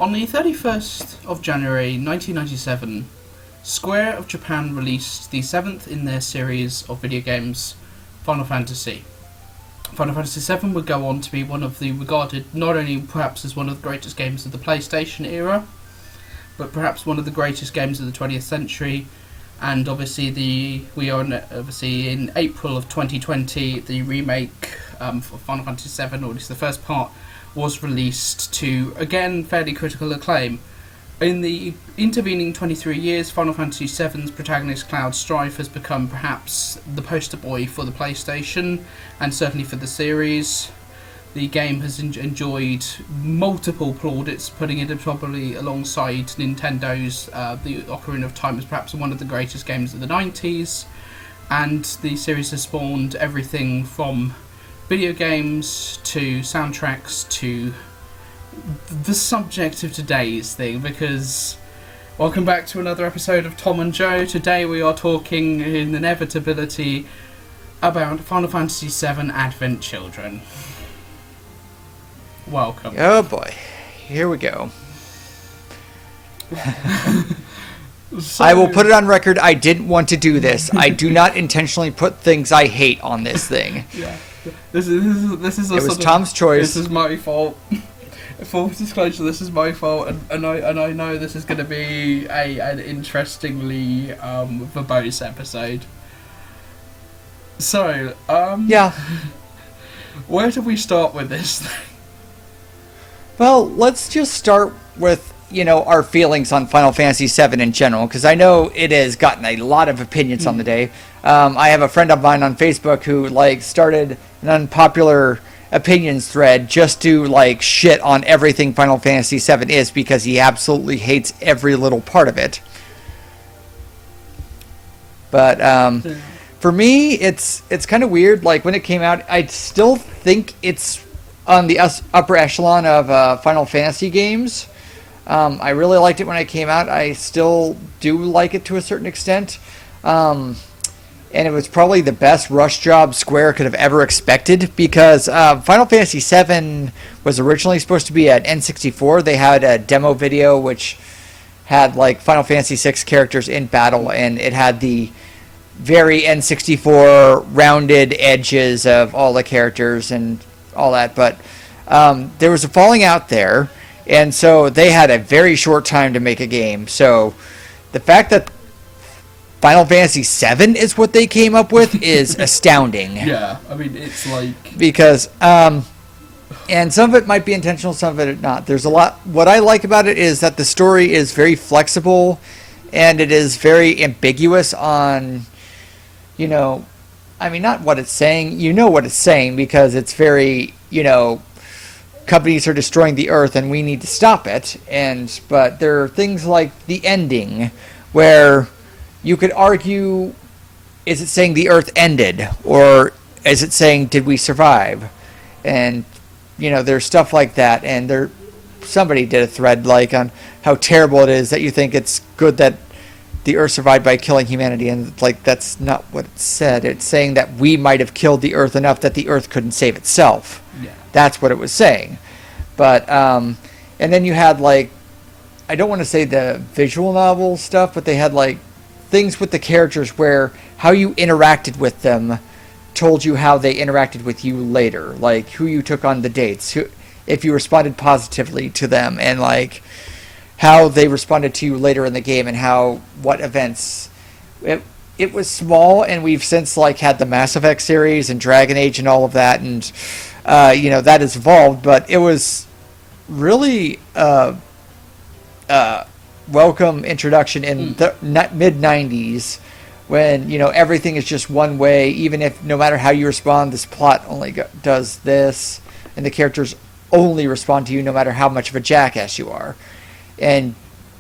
On the 31st of January 1997, Square of Japan released the 7th in their series of video games, Final Fantasy. Final Fantasy VII would go on to be one of the regarded not only perhaps as one of the greatest games of the PlayStation era, but perhaps one of the greatest games of the 20th century. And obviously we are obviously in April of 2020, the remake for Final Fantasy VII, or at least the first part, was released to, again, fairly critical acclaim. In the intervening 23 years, Final Fantasy VII's protagonist Cloud Strife has become perhaps the poster boy for the PlayStation, and certainly for the series. The game has enjoyed multiple plaudits, putting it probably alongside Nintendo's The Ocarina of Time as perhaps one of the greatest games of the 90s, and the series has spawned everything from video games to soundtracks to the subject of today's thing, because welcome back to another episode of Thom and Joe. Today we are talking in inevitability about Final Fantasy VII Advent Children. Welcome. Oh boy, here we go. So, I will put it on record, I didn't want to do this. I do not intentionally put things I hate on this thing. Yeah. This is it was Tom's choice. This is my fault. Full disclosure, this is my fault, and I know this is going to be an interestingly verbose episode. So, yeah. Where do we start with this thing? Well, let's just start with, our feelings on Final Fantasy VII in general, because I know it has gotten a lot of opinions on the day. I have a friend of mine on Facebook who, started an unpopular opinions thread just to, shit on everything Final Fantasy VII is, because he absolutely hates every little part of it. But, for me, it's kind of weird. When it came out, I still think it's on the upper echelon of Final Fantasy games. I really liked it when it came out. I still do like it to a certain extent. And it was probably the best rush job Square could have ever expected, because Final Fantasy VII was originally supposed to be at N64. They had a demo video which had Final Fantasy VI characters in battle, and it had the very N64 rounded edges of all the characters and all that. But there was a falling out there, and so they had a very short time to make a game. So the fact that Final Fantasy VII is what they came up with is astounding. Yeah, I mean, it's because, and some of it might be intentional, some of it not. There's a lot. What I like about it is that the story is very flexible, and it is very ambiguous on, not what it's saying. You know what it's saying, because it's very, companies are destroying the Earth and we need to stop it. But there are things like the ending where you could argue, is it saying the Earth ended, or is it saying did we survive? And there's stuff like that, and somebody did a thread on how terrible it is that you think it's good that the Earth survived by killing humanity, and that's not what it said. It's saying that we might have killed the Earth enough that the Earth couldn't save itself. Yeah. That's what it was saying. But and then you had I don't want to say the visual novel stuff, but they had things with the characters where how you interacted with them told you how they interacted with you later, who you took on the dates, if you responded positively to them, and how they responded to you later in the game, and what events. It was small, and we've since had the Mass Effect series and Dragon Age and all of that, and that has evolved, but it was really welcome introduction in the mid-90s, when everything is just one way, even if no matter how you respond, this plot only does this, and the characters only respond to you no matter how much of a jackass you are, and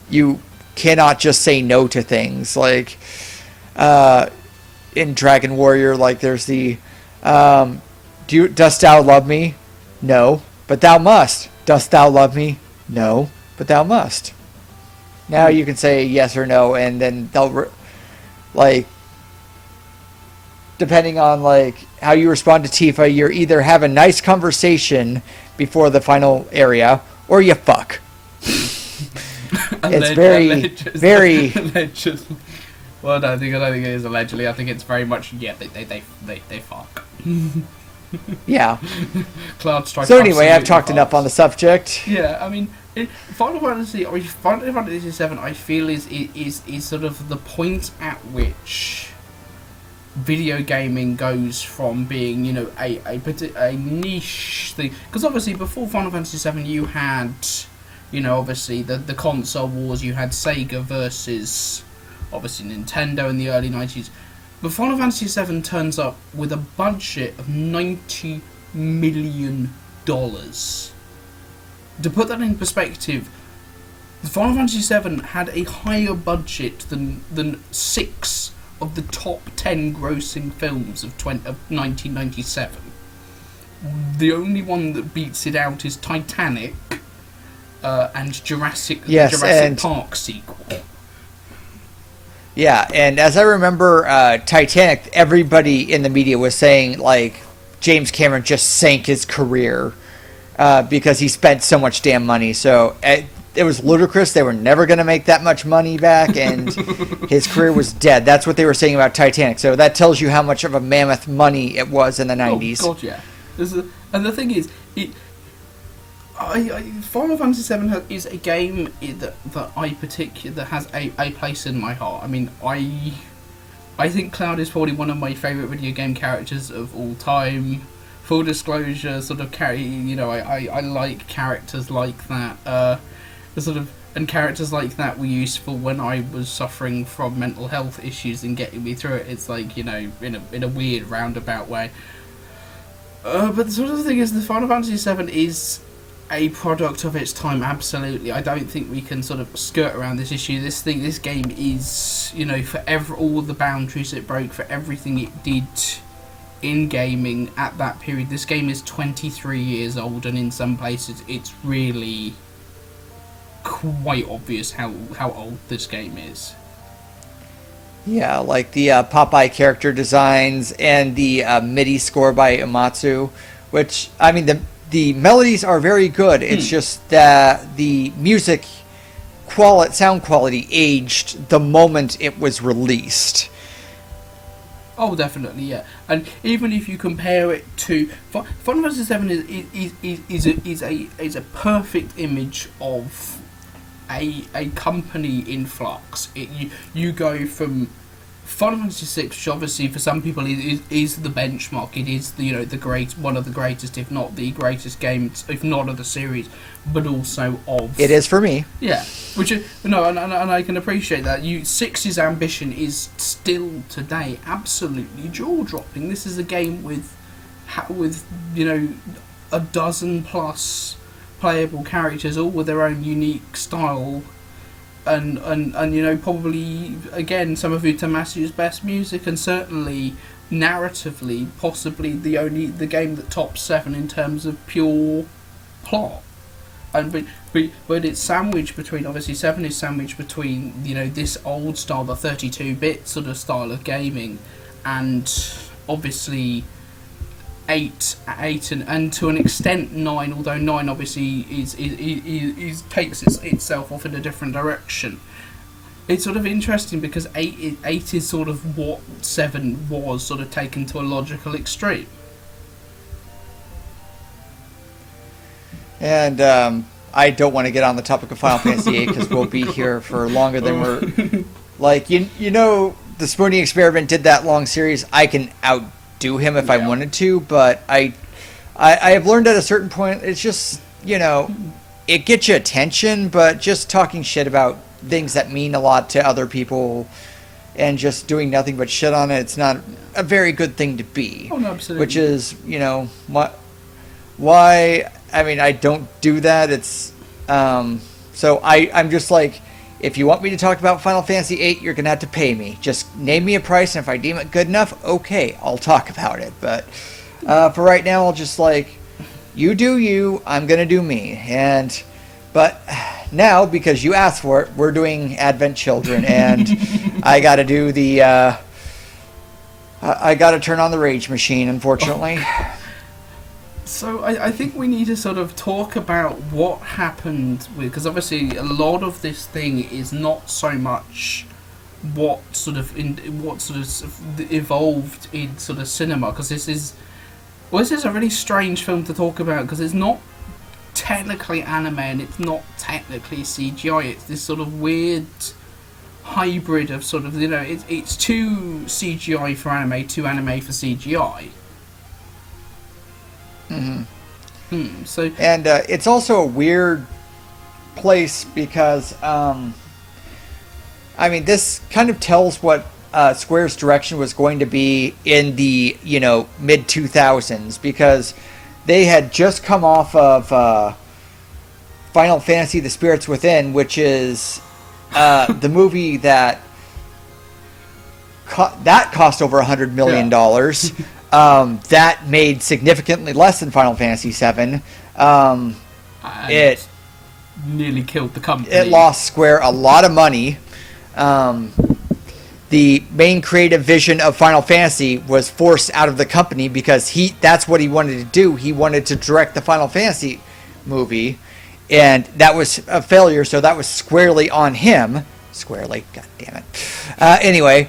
you cannot just say no to things. In Dragon Warrior, there's the dost thou love me? No, but thou must. Dost thou love me? No, but thou must. Now you can say yes or no, and then they'll depending on how you respond to Tifa, you have a nice conversation before the final area, or you fuck. It's very. Allegedly. Well, I don't think it is allegedly. I think it's very much they fuck. Yeah. Cloud Strike. So anyway, I've talked enough on the subject. Yeah, I mean, Final Fantasy VII, I feel is sort of the point at which video gaming goes from being, you know, a niche thing. Because obviously before Final Fantasy VII you had, you know, obviously the console wars, you had Sega versus obviously Nintendo in the early 90s. But Final Fantasy VII turns up with a budget of $90 million. To put that in perspective, Final Fantasy VII had a higher budget than 6 of the top 10 grossing films of 1997. The only one that beats it out is Titanic and Jurassic Park sequel. Yeah, and as I remember, Titanic, everybody in the media was saying, like, James Cameron just sank his career because he spent so much damn money. So it was ludicrous. They were never going to make that much money back, and his career was dead. That's what they were saying about Titanic. So that tells you how much of a mammoth money it was in the 90s. Oh, God, yeah. And the thing is, Final Fantasy VII is a game that has a place in my heart. I mean, I think Cloud is probably one of my favourite video game characters of all time. Full disclosure, sort of I like characters like that. And characters like that were useful when I was suffering from mental health issues and getting me through it. It's like, you know, in a weird roundabout way. But the sort of thing is, the Final Fantasy VII is a product of its time, absolutely. I don't think we can sort of skirt around this issue. This game is, you know, for all the boundaries it broke, for everything it did in gaming at that period. This game is 23 years old, and in some places it's really quite obvious how old this game is. Yeah, like the Popeye character designs and the MIDI score by Uematsu, which, I mean, the melodies are very good. It's just that the music sound quality aged the moment it was released. Oh, definitely, yeah. And even if you compare it to Final Fantasy VII, is a perfect image of a company in flux. You go from Final Fantasy VI, which obviously for some people is the benchmark. It is one of the greatest, if not the greatest games, if not of the series, but also of. It is for me. Yeah, and I can appreciate that. 6's ambition is still today absolutely jaw dropping. This is a game with a dozen plus playable characters, all with their own unique style. And probably again some of Uematsu's best music, and certainly narratively possibly the game that tops 7 in terms of pure plot. And but it's sandwiched between, obviously 7 is sandwiched between this old style, the 32-bit sort of style of gaming, and obviously 8 and to an extent 9, although 9 obviously is takes itself off in a different direction. It's sort of interesting because 8 is sort of what 7 was, sort of taken to a logical extreme. And I don't want to get on the topic of Final Fantasy VIII because we'll be here for longer than we're like the Spoonie Experiment did that long series. I can outdo him if I wanted to, but I have learned at a certain point it's just it gets you attention, but just talking shit about things that mean a lot to other people and just doing nothing but shit on it's not a very good thing to be. Oh, no, absolutely. Which is why I mean I don't do that. It's so I'm just like, if you want me to talk about Final Fantasy VIII, you're going to have to pay me. Just name me a price, and if I deem it good enough, okay, I'll talk about it. But for right now, I'll just you do you, I'm going to do me. But now, because you asked for it, we're doing Advent Children, and I got to do the... I got to turn on the rage machine, unfortunately. So I think we need to sort of talk about what happened with, because obviously a lot of this thing is not so much what sort of evolved in sort of cinema, because this is a really strange film to talk about, because it's not technically anime and it's not technically CGI. It's this sort of weird hybrid of sort of, you know, it's too CGI for anime, too anime for CGI. So and it's also a weird place because I mean, this kind of tells what Square's direction was going to be in the, you know, mid 2000s, because they had just come off of Final Fantasy: The Spirits Within, which is the movie that cost over $100 million. That made significantly less than Final Fantasy VII. It nearly killed the company. It lost Square a lot of money. The main creative vision of Final Fantasy was forced out of the company because that's what he wanted to do. He wanted to direct the Final Fantasy movie, and that was a failure, so that was squarely on him. Squarely, god damn it. Anyway,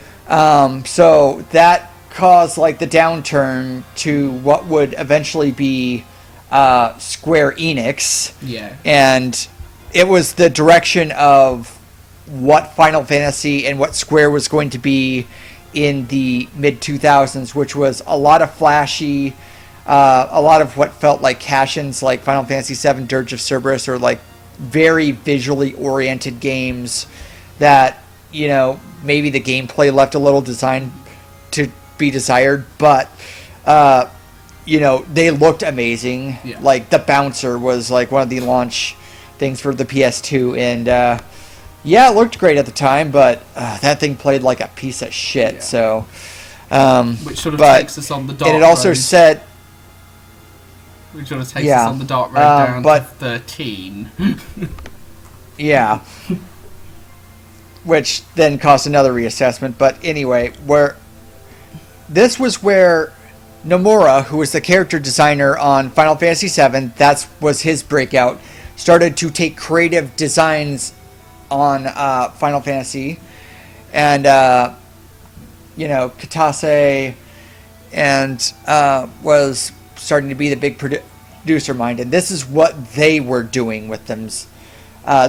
so that caused like the downturn to what would eventually be Square Enix. Yeah. And it was the direction of what Final Fantasy and what Square was going to be in the mid 2000s, which was a lot of flashy, a lot of what felt like cash-ins, like Final Fantasy VII Dirge of Cerberus, or like very visually oriented games that, you know, maybe the gameplay left a little design to be desired, but you know, they looked amazing. Yeah. Like the Bouncer was like one of the launch things for the PS2, and yeah, it looked great at the time, but that thing played like a piece of shit. Yeah. So which sort of takes us on the dark road. And it also said, which sort of takes us on the dark road down to 13. Yeah. Which then caused another reassessment. But anyway, this was where Nomura, who was the character designer on Final Fantasy VII, that was his breakout, started to take creative designs on Final Fantasy. And, you know, Katase and was starting to be the big producer mind. And this is what they were doing with them.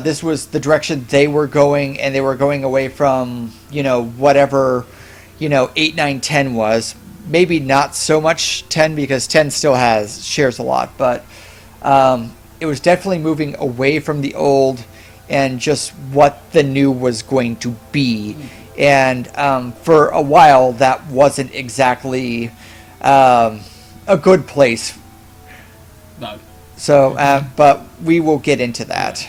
This was the direction they were going, and they were going away from, you know, whatever, you know, 8, 9, 10 was. Maybe not so much 10, because 10 still shares a lot, but it was definitely moving away from the old and just what the new was going to be. And for a while, that wasn't exactly a good place. No. So, but we will get into that.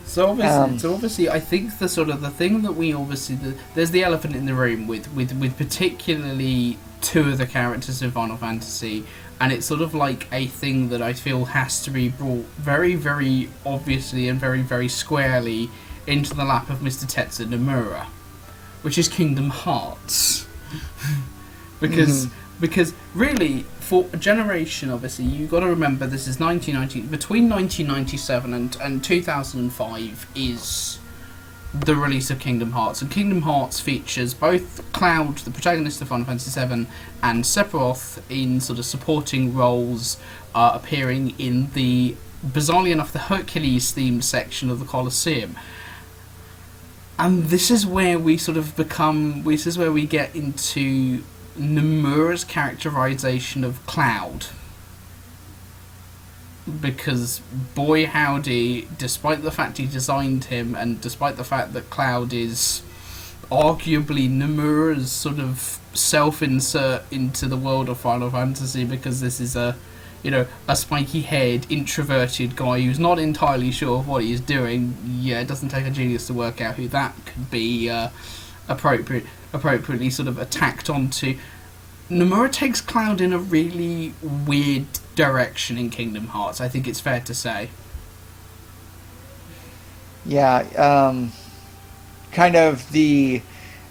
So obviously, I think the thing that we obviously there's the elephant in the room with particularly two of the characters in Final Fantasy, and it's sort of like a thing that I feel has to be brought very, very obviously and very, very squarely into the lap of Mr. Tetsuya Nomura, which is Kingdom Hearts, because really, for a generation, obviously, you've got to remember this is 1990. Between 1997 and 2005 is the release of Kingdom Hearts, and Kingdom Hearts features both Cloud, the protagonist of Final Fantasy VII, and Sephiroth in sort of supporting roles, appearing in the, bizarrely enough, the Hercules-themed section of the Colosseum. And this is where we sort of this is where we get into Nomura's characterization of Cloud, because boy howdy, despite the fact he designed him, and despite the fact that Cloud is arguably Nomura's sort of self-insert into the world of Final Fantasy, because this is a spiky-haired, introverted guy who's not entirely sure of what he's doing. Yeah, it doesn't take a genius to work out who that could be appropriately sort of attacked onto. Nomura takes Cloud in a really weird direction in Kingdom Hearts, I think it's fair to say. Yeah, kind of the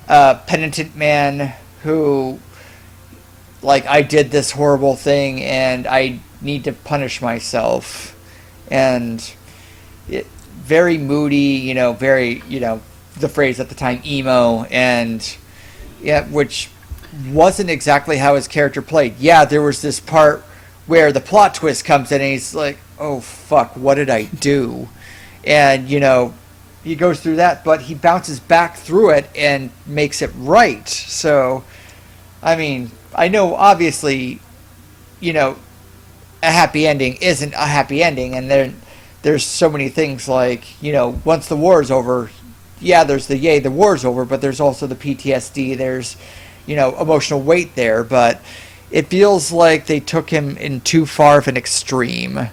penitent man who, like, I did this horrible thing and I need to punish myself, and very moody, very, the phrase at the time, emo, and yeah, which wasn't exactly how his character played. Yeah, there was this part where the plot twist comes in and he's like, oh fuck, what did I do? And, he goes through that, but he bounces back through it and makes it right. So, I mean, I know obviously, a happy ending isn't a happy ending, and there's so many things like, once the war is over, yeah, there's the war's over, but there's also the PTSD, there's, emotional weight there, but it feels like they took him in too far of an extreme.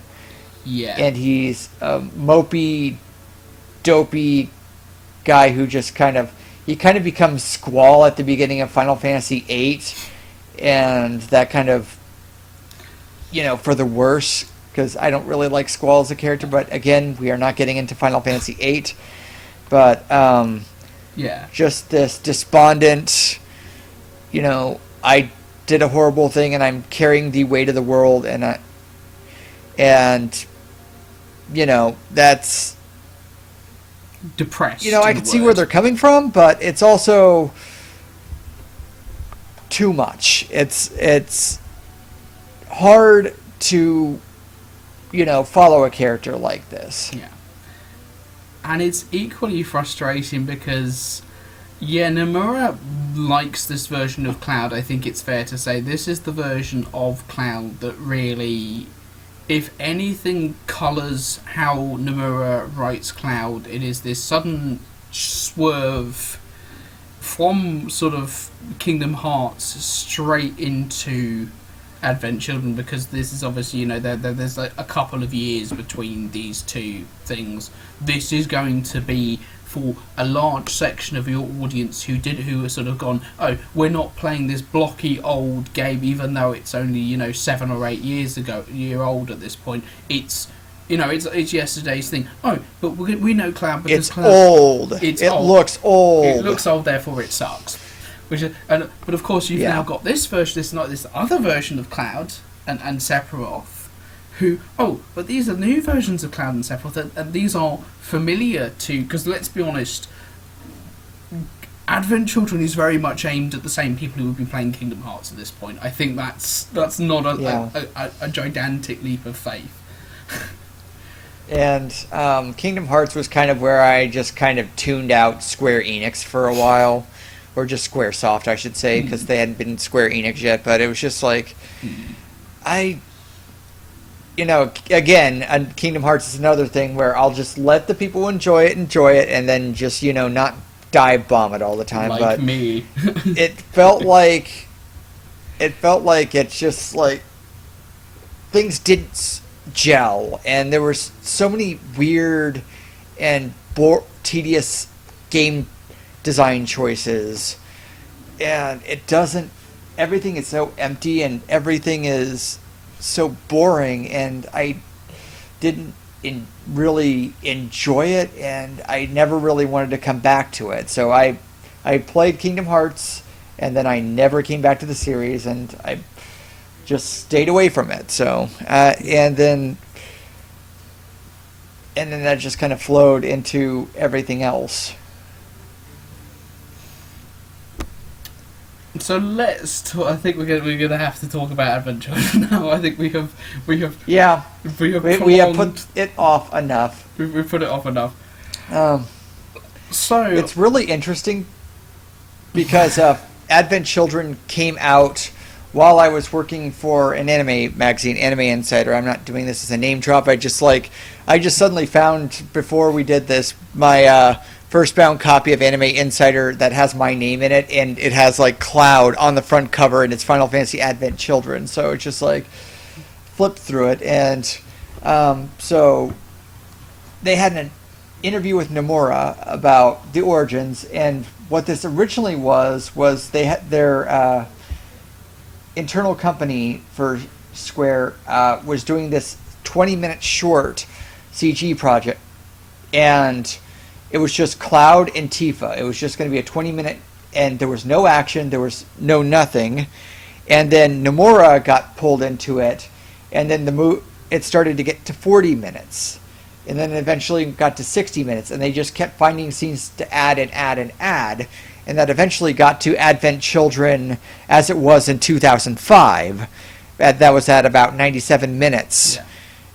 Yeah. And he's a mopey, dopey guy who just kind of becomes Squall at the beginning of Final Fantasy VIII, and that kind of, for the worse, because I don't really like Squall as a character, but again, we are not getting into Final Fantasy VIII, but yeah, just this despondent, I did a horrible thing and I'm carrying the weight of the world, and that's depressed. I can see where they're coming from, but it's also too much. It's hard to follow a character like this. Yeah. And it's equally frustrating because, Nomura likes this version of Cloud. I think it's fair to say this is the version of Cloud that really, if anything, colours how Nomura writes Cloud. It is this sudden swerve from sort of Kingdom Hearts straight into Advent Children, because this is obviously, there's like a couple of years between these two things. This is going to be for a large section of your audience who are sort of gone, oh, we're not playing this blocky old game, even though it's only 7 or 8 years year old at this point. It's it's yesterday's thing. Oh, but we know Cloud because it's old. It looks old. It looks old, therefore it sucks. But of course you've now got this version, this other version of Cloud and Sephiroth, but these are new versions of Cloud and Sephiroth, and these are familiar to, because let's be honest, Advent Children is very much aimed at the same people who would be playing Kingdom Hearts at this point. I think that's not a gigantic leap of faith. And Kingdom Hearts was kind of where I just kind of tuned out Square Enix for a while. Or just Squaresoft, I should say, because they hadn't been Square Enix yet. But it was just like, again, Kingdom Hearts is another thing where I'll just let the people enjoy it, and then just, not dive bomb it all the time. Like but me. it felt like it's just like things didn't gel, and there were so many weird and tedious game design choices, and everything is so empty and everything is so boring, and I didn't really enjoy it, and I never really wanted to come back to it. So I played Kingdom Hearts, and then I never came back to the series, and I just stayed away from it. So and then that just kind of flowed into everything else. So let's talk. I think we're gonna have to talk about Advent Children now. I think we have we have put it off enough. We've put it off enough. So it's really interesting because Advent Children came out while I was working for an anime magazine, Anime Insider. I'm not doing this as a name drop. I just suddenly found, before we did this, my first bound copy of Anime Insider that has my name in it, and it has like Cloud on the front cover, and it's Final Fantasy Advent Children. So it's just like flipped through it, and so they had an interview with Nomura about the origins, and what this originally was they had their internal company for Square was doing this 20-minute short CG project, and it was just Cloud and Tifa. It was just going to be a 20-minute, and there was no action, there was no nothing. And then Nomura got pulled into it, and then it started to get to 40 minutes, and then eventually got to 60 minutes, and they just kept finding scenes to add and add and add, and that eventually got to Advent Children as it was in 2005. That was at about 97 minutes. Yeah.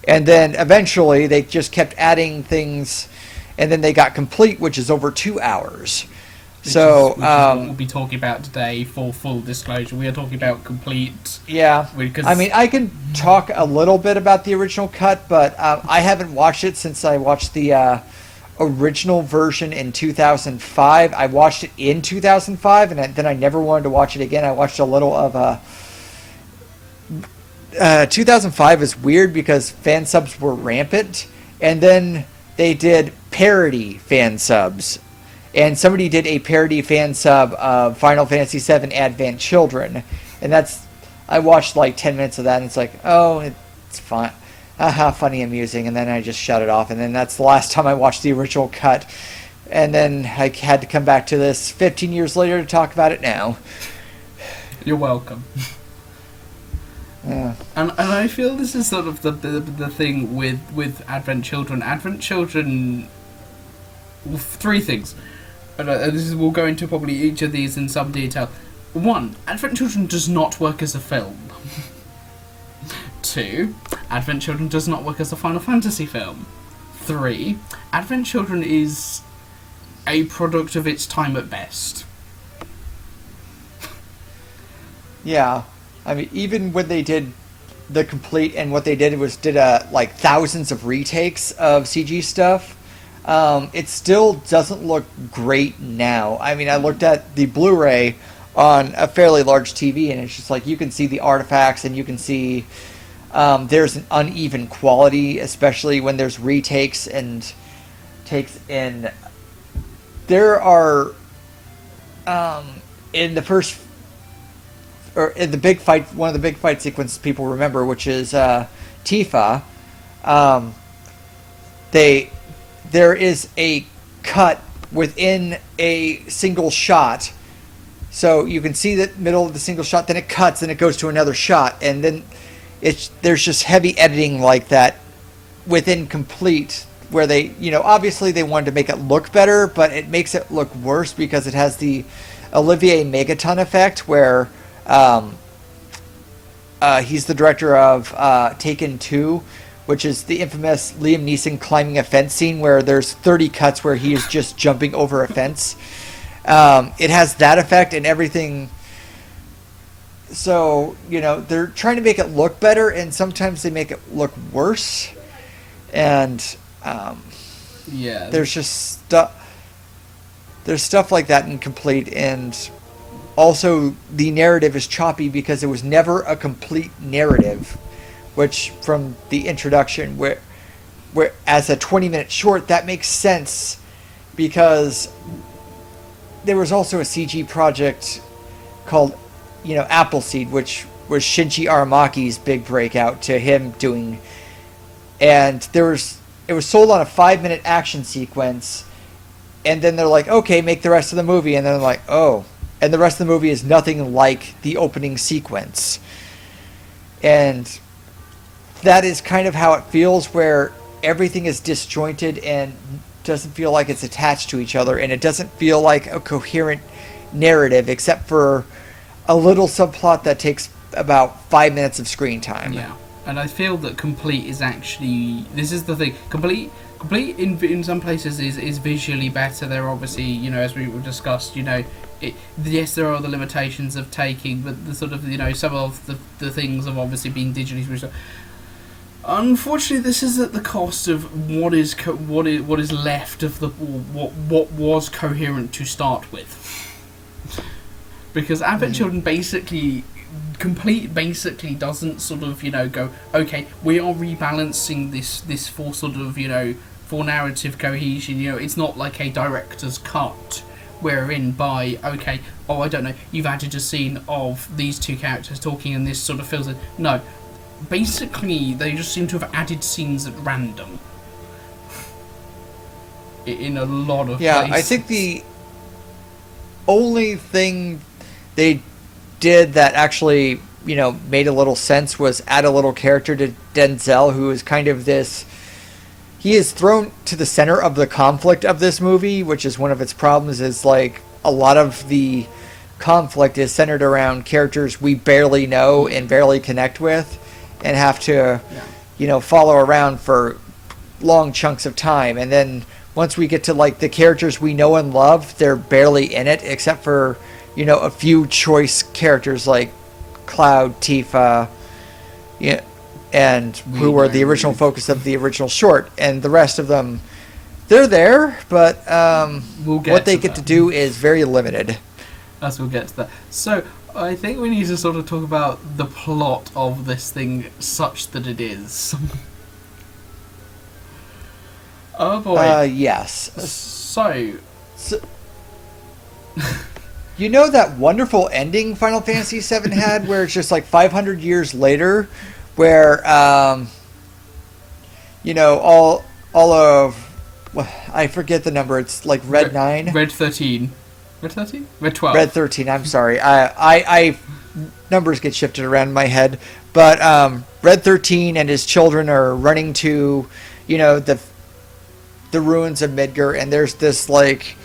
And then eventually they just kept adding things, and then they got Complete, which is over 2 hours. Which is what we'll be talking about today. For full disclosure, we are talking about Complete. Yeah, because I mean, I can talk a little bit about the original cut, but I haven't watched it since I watched the original version in 2005. I watched it in 2005, and then I never wanted to watch it again. I watched a little of 2005 is weird because fan subs were rampant, and then they did parody fan subs, and somebody did a parody fan sub of Final Fantasy VII Advent Children, and I watched like 10 minutes of that, and it's like, oh, it's fun, funny, amusing, and then I just shut it off, and then that's the last time I watched the original cut, and then I had to come back to this 15 years later to talk about it now. You're welcome. Yeah. And I feel this is sort of the thing with Advent Children. Advent Children, well, three things. We'll go into probably each of these in some detail. 1, Advent Children does not work as a film. 2, Advent Children does not work as a Final Fantasy film. 3, Advent Children is a product of its time at best. Yeah. I mean, even when they did the Complete, and what they did was like thousands of retakes of CG stuff, it still doesn't look great now. I mean, I looked at the Blu-ray on a fairly large TV, and it's just like you can see the artifacts, and you can see there's an uneven quality, especially when there's retakes and takes in. There are in the first. Or in the big fight, one of the big fight sequences people remember, which is Tifa. There is a cut within a single shot, so you can see the middle of the single shot. Then it cuts, and it goes to another shot, and then there's just heavy editing like that within Complete, where they, obviously they wanted to make it look better, but it makes it look worse because it has the Olivier Megaton effect, where he's the director of Taken 2, which is the infamous Liam Neeson climbing a fence scene where there's 30 cuts where he is just jumping over a fence. It has that effect and everything. So, they're trying to make it look better, and sometimes they make it look worse. And yeah, there's just there's stuff like that in Complete, and also, the narrative is choppy because it was never a complete narrative, which from the introduction, where as a 20-minute short, that makes sense because there was also a CG project called, Appleseed, which was Shinji Aramaki's big breakout to him doing, and it was sold on a 5-minute action sequence, and then they're like, okay, make the rest of the movie, and then they're like, oh. And the rest of the movie is nothing like the opening sequence. And that is kind of how it feels, where everything is disjointed and doesn't feel like it's attached to each other. And it doesn't feel like a coherent narrative, except for a little subplot that takes about 5 minutes of screen time. Yeah. And I feel that Complete is actually... This is the thing. Complete in some places is visually better. There are obviously, as we discussed, yes, there are the limitations of taking, but the sort of, some of the things have obviously been digitally restored. Unfortunately, this is at the cost of what is left of what was coherent to start with. Because Advent Children Complete basically doesn't sort of, go, okay, we are rebalancing this for sort of, for narrative cohesion. It's not like a director's cut wherein by, okay, I don't know, you've added a scene of these two characters talking and this sort of fills it. No. Basically, they just seem to have added scenes at random. In a lot of places. I think the only thing they did that actually made a little sense was add a little character to Denzel, who is kind of this. He is thrown to the center of the conflict of this movie, which is one of its problems. Is like a lot of the conflict is centered around characters we barely know and barely connect with, and have to, follow around for long chunks of time. And then once we get to like the characters we know and love, they're barely in it, except for a few choice characters like Cloud, Tifa, and who were the original focus of the original short, and the rest of them, they're there, but what they get to do is very limited. As we'll get to that. So, I think we need to sort of talk about the plot of this thing such that it is. Oh boy. Yes. So that wonderful ending Final Fantasy VII had, where it's just like 500 years later, where all of I forget the number. It's like Red 9, Red 13, Red 13, Red 12, Red 13. I'm sorry. I numbers get shifted around in my head, but Red 13 and his children are running to the ruins of Midgar, and there's this like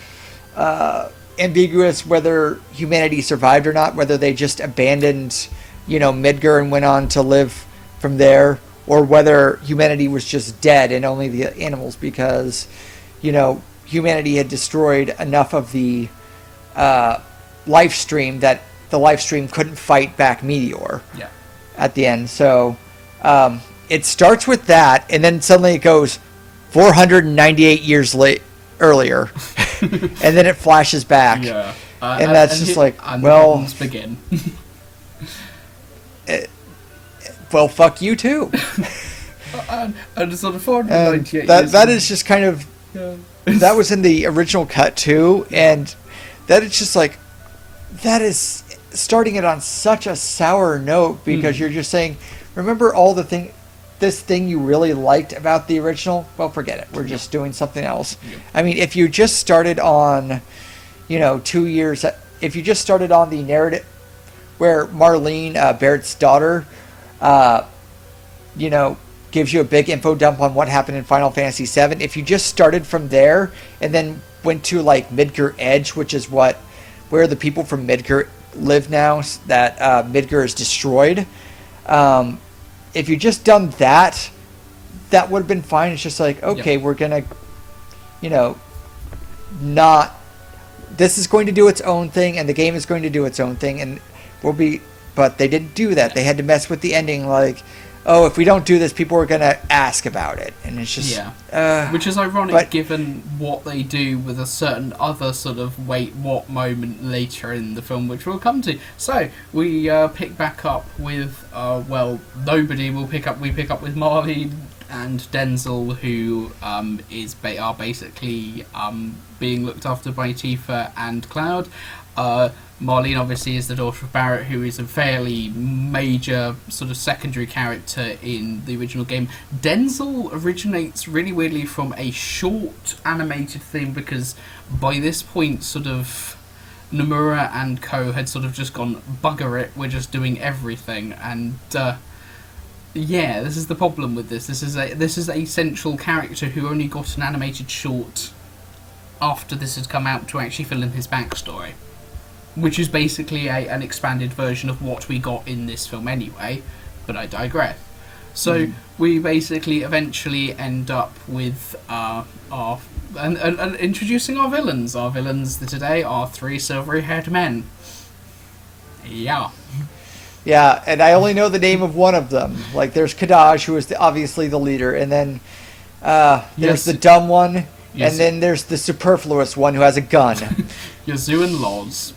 ambiguous whether humanity survived or not, whether they just abandoned Midgar and went on to live from there, or whether humanity was just dead and only the animals, because humanity had destroyed enough of the life stream that the life stream couldn't fight back Meteor at the end. So it starts with that, and then suddenly it goes 498 years earlier, and then it flashes back. And that's just well, begin. Well, fuck you too. and sort of 498 that is just kind of that was in the original cut too, and that is just like that is starting it on such a sour note, because you're just saying, remember all this thing you really liked about the original? Well, forget it. We're just doing something else. I mean, if you just started on, 2 years, if you just started on the narrative where Marlene, Barrett's daughter, gives you a big info dump on what happened in Final Fantasy VII. If you just started from there and then went to like Midgar Edge, which is where the people from Midgar live now, that Midgar is destroyed. If you just done that would have been fine. It's just like, okay, we're gonna, not. This is going to do its own thing, and the game is going to do its own thing, and we'll be. But they didn't do that. They had to mess with the ending, like, oh, if we don't do this, people are going to ask about it. And it's just... which is ironic, given what they do with a certain other sort of wait, what moment later in the film, which we'll come to. So, we pick back up with, nobody will pick up. We pick up with Marley and Denzel, who are basically being looked after by Tifa and Cloud. Marlene obviously is the daughter of Barrett, who is a fairly major sort of secondary character in the original game. Denzel originates really weirdly from a short animated thing, because by this point sort of Nomura and co had sort of just gone, bugger it, we're just doing everything, and this is the problem with this. This is a central character who only got an animated short after this had come out to actually fill in his backstory, which is basically an expanded version of what we got in this film anyway, but I digress. So we basically eventually end up with and introducing our villains. Our villains today are 3 silvery-haired men. Yeah, and I only know the name of one of them. Like, there's Kadaj, who is obviously the leader, and then there's the dumb one, and then there's the superfluous one who has a gun. Yazoo and Loz.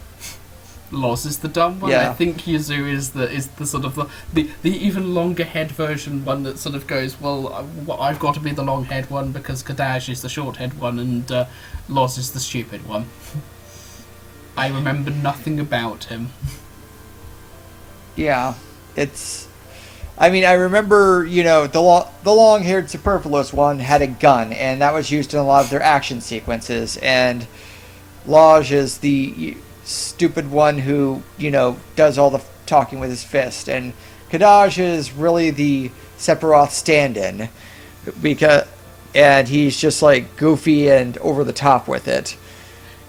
Loz is the dumb one. I think Yazoo is the sort of the even longer head version one that sort of goes, well, I've got to be the long head one because Kadaj is the short head one, and Loz is the stupid one. I remember nothing about him. Yeah, it's. I mean, I remember, the long-haired superfluous one had a gun, and that was used in a lot of their action sequences. And Lodge is the stupid one who, does all the talking with his fist, and Kadaj is really the Sephiroth stand-in, and he's just like goofy and over the top with it.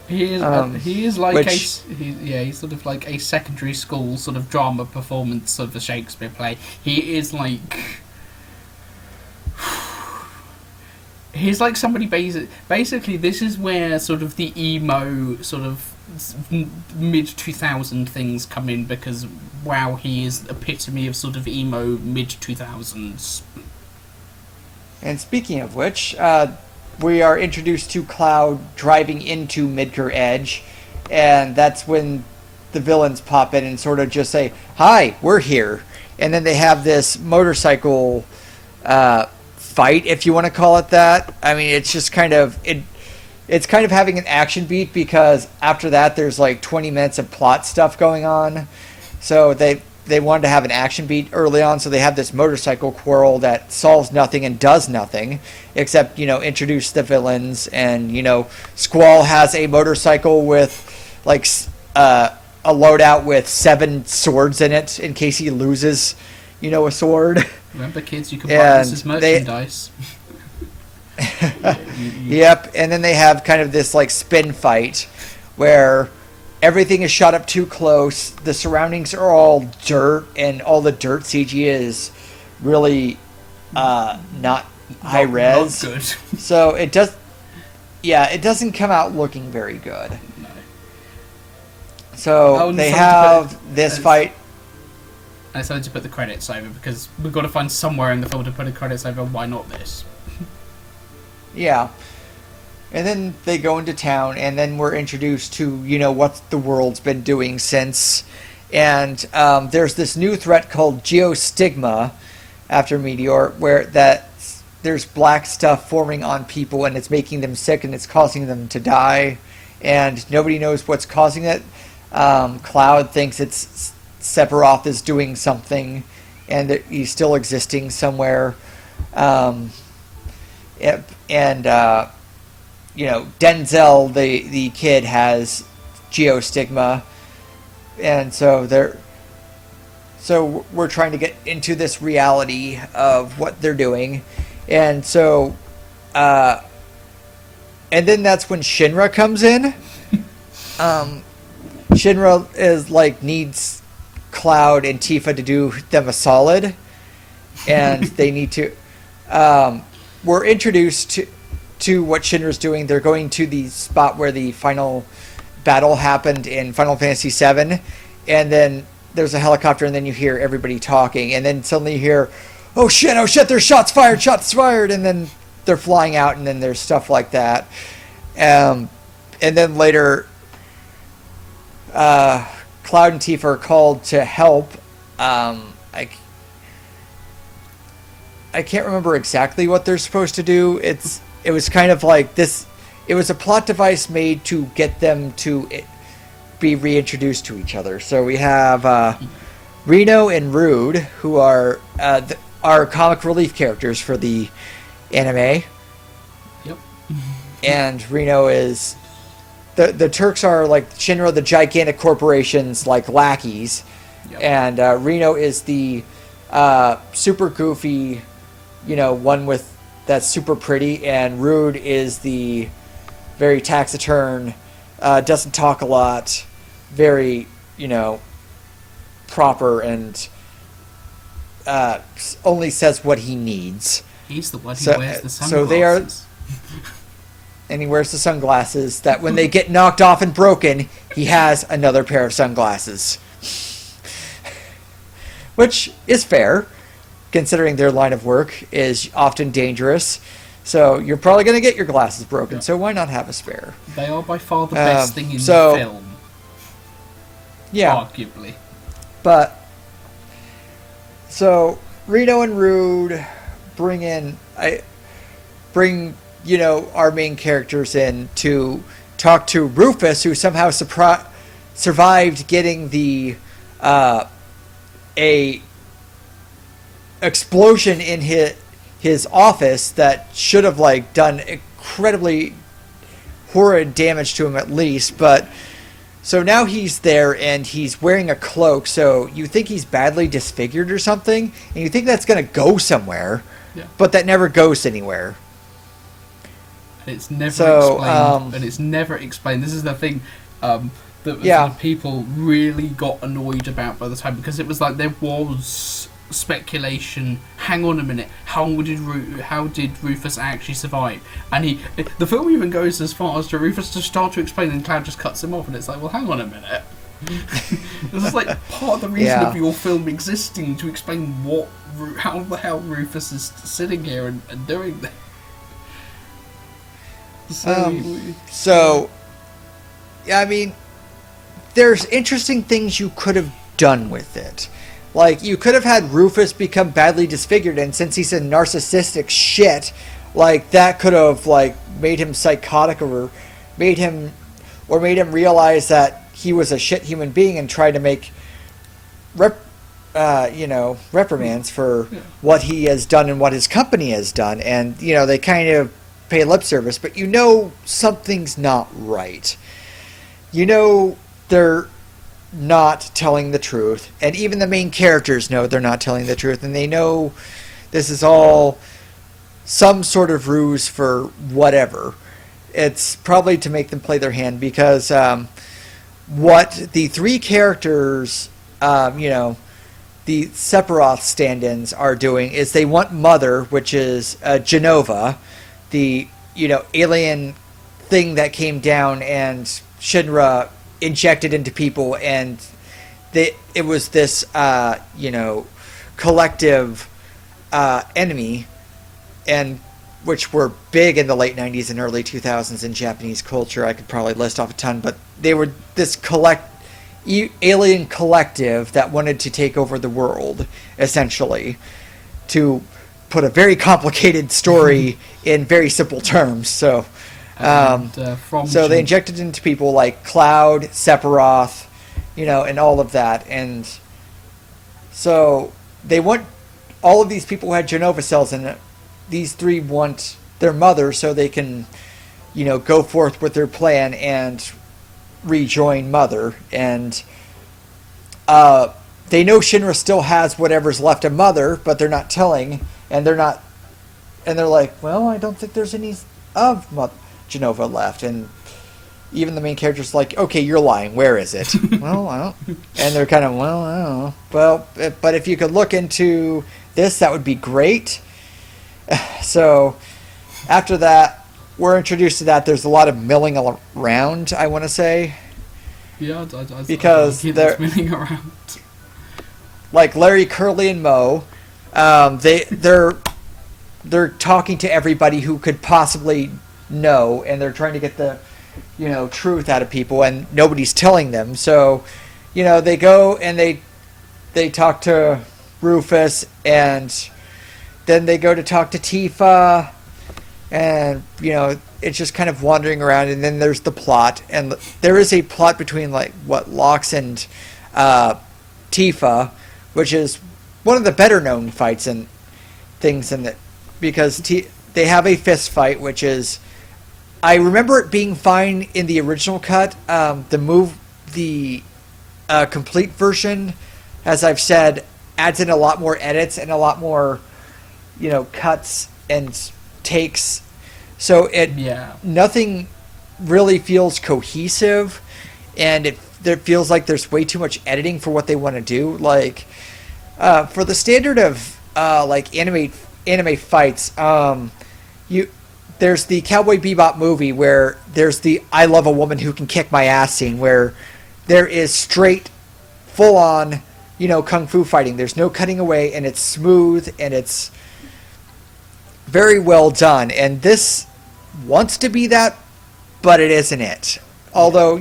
He is like he's sort of like a secondary school sort of drama performance of a Shakespeare play. He is like he's like somebody basically this is where sort of the emo sort of mid 2000 things come in, because wow, he is epitome of sort of emo mid 2000s. And speaking of which, we are introduced to Cloud driving into Midgar Edge, and that's when the villains pop in and sort of just say, "Hi, we're here." And then they have this motorcycle fight, if you want to call it that. I mean, it's just kind of it's kind of having an action beat, because after that there's like 20 minutes of plot stuff going on. So they wanted to have an action beat early on, so they have this motorcycle quarrel that solves nothing and does nothing except, introduce the villains. And, Squall has a motorcycle with like a loadout with 7 swords in it in case he loses, a sword. Remember, kids, you can buy this as merchandise. Yep, and then they have kind of this like spin fight where everything is shot up too close. The surroundings are all dirt, and all the dirt CG is really not high res. Not good. So it doesn't come out looking very good. No. So they have this fight. I decided to put the credits over because we've got to find somewhere in the film to put the credits over. Why not this? Yeah. And then they go into town, and then we're introduced to, what the world's been doing since. And there's this new threat called geostigma after Meteor, where there's black stuff forming on people, and it's making them sick, and it's causing them to die. And nobody knows what's causing it. Cloud thinks it's Sephiroth is doing something, and that he's still existing somewhere. Denzel, the kid, has geostigma, and so we're trying to get into this reality of what they're doing, and so, and then that's when Shinra comes in. Shinra is like needs Cloud and Tifa to do them a solid, and they need to. We're introduced to what Shinra's doing. They're going to the spot where the final battle happened in Final Fantasy VII, and then there's a helicopter, and then you hear everybody talking, and then suddenly you hear, oh shit, there's shots fired, and then they're flying out, and then there's stuff like that. And then later, Cloud and Tifa are called to help. I can't remember exactly what they're supposed to do. It was kind of like this. It was a plot device made to get them to be reintroduced to each other. So we have Reno and Rude, who are comic relief characters for the anime. Yep. And Reno is the Turks are like Shinra, the gigantic corporations like lackeys, yep. And Reno is the super goofy, one with that's super pretty, and Rude is the very taciturn, doesn't talk a lot, very, proper, and only says what he needs. He's the one who wears the sunglasses. So they are, and he wears the sunglasses that when they get knocked off and broken, he has another pair of sunglasses. Which is fair, considering their line of work is often dangerous. So you're probably going to get your glasses broken, so why not have a spare? They are by far the best thing in the film. Yeah. Arguably. But, so, Reno and Rude bring our main characters in to talk to Rufus, who somehow survived getting the, a explosion in his office that should have done incredibly horrid damage to him at least, but So now he's there and he's wearing a cloak, so you think he's badly disfigured or something, and you think that's going to go somewhere, but that never goes anywhere. And it's never explained. And it's never explained. This is the thing that people really got annoyed about by the time, because it was like there was speculation. Hang on a minute, how did Rufus actually survive? And the film even goes as far as to Rufus to start to explain, and Cloud just cuts him off, and it's like, well, hang on a minute. This is like part of the reason of your film existing, to explain how the hell Rufus is sitting here and doing this. So, I mean, there's interesting things you could have done with it. Like, you could have had Rufus become badly disfigured, and since he's a narcissistic shit, like, that could have, like, made him psychotic, or made him realize that he was a shit human being and try to make reprimands for what he has done and what his company has done. And, they kind of pay lip service, but something's not right. They're not telling the truth, and even the main characters know they're not telling the truth, and they know this is all some sort of ruse for whatever. It's probably to make them play their hand, because what the three characters, the Sephiroth stand-ins are doing is they want Mother, which is Genova, the alien thing that came down and Shinra injected into people, and it was this collective enemy, and which were big in the late 90s and early 2000s in Japanese culture. I could probably list off a ton, but they were this alien collective that wanted to take over the world, essentially, to put a very complicated story in very simple terms. So they injected into people like Cloud, Sephiroth, and all of that. And so they want all of these people who had Genova cells, and these three want their mother so they can, go forth with their plan and rejoin Mother. And they know Shinra still has whatever's left of Mother, but they're not telling, and they're like, well, I don't think there's any of Genova left. And even the main character's like, okay, you're lying, where is it? Well, I don't. And they're kind of, well, I don't know. Well, but if you could look into this, that would be great. So after that, we're introduced to that. There's a lot of milling around, I want to say. Yeah, because they're milling around. Like Larry, Curly, and Moe, they're talking to everybody who could possibly know, and they're trying to get the truth out of people, and nobody's telling them. So they go and they talk to Rufus, and then they go to talk to Tifa, and it's just kind of wandering around. And then there's the plot, and there is a plot between Lox and Tifa, which is one of the better known fights and things in that, because they have a fist fight, which is, I remember it being fine in the original cut. The complete version, as I've said, adds in a lot more edits and a lot more, cuts and takes. So nothing really feels cohesive, and it feels like there's way too much editing for what they want to do. Like, for the standard of anime fights, there's the Cowboy Bebop movie where there's the I love a woman who can kick my ass scene, where there is straight, full on, kung fu fighting. There's no cutting away, and it's smooth, and it's very well done. And this wants to be that, but it isn't it. Although,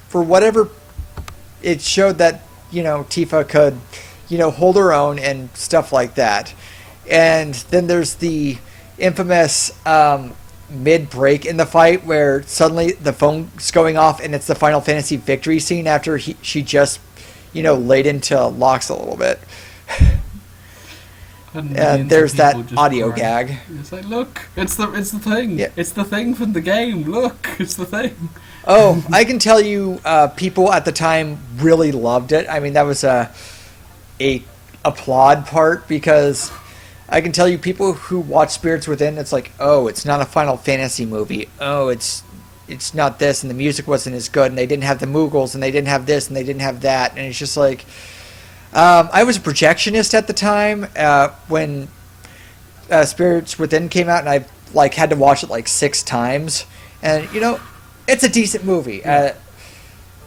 for whatever, it showed that, Tifa could, hold her own and stuff like that. And then there's the infamous mid-break in the fight where suddenly the phone's going off, and it's the Final Fantasy victory scene after she just, laid into Lox a little bit. And there's that audio gag. It's like, look, it's the thing. Yeah. It's the thing from the game. Look, it's the thing. Oh, I can tell you, people at the time really loved it. I mean, that was a applaud part, because I can tell you people who watch Spirits Within, it's like, oh, it's not a Final Fantasy movie. Oh, it's not this, and the music wasn't as good, and they didn't have the Moogles, and they didn't have this, and they didn't have that, and it's just like, I was a projectionist at the time when Spirits Within came out, and I like had to watch it like 6 times, and it's a decent movie. I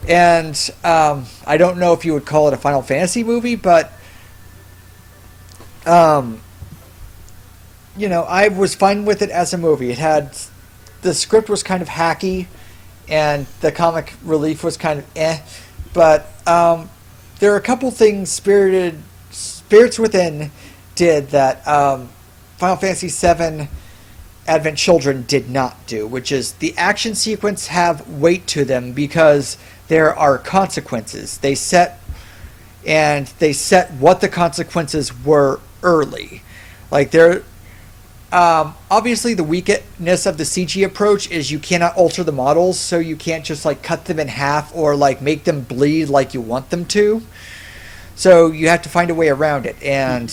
don't know if you would call it a Final Fantasy movie, but I was fine with it as a movie. The script was kind of hacky, and the comic relief was kind of but there are a couple things Spirits Within did that Final Fantasy VII Advent Children did not do, which is the action sequence have weight to them because there are consequences. They set what the consequences were early. Like obviously the weakness of the CG approach is you cannot alter the models, so you can't just like cut them in half or like make them bleed like you want them to. So you have to find a way around it. And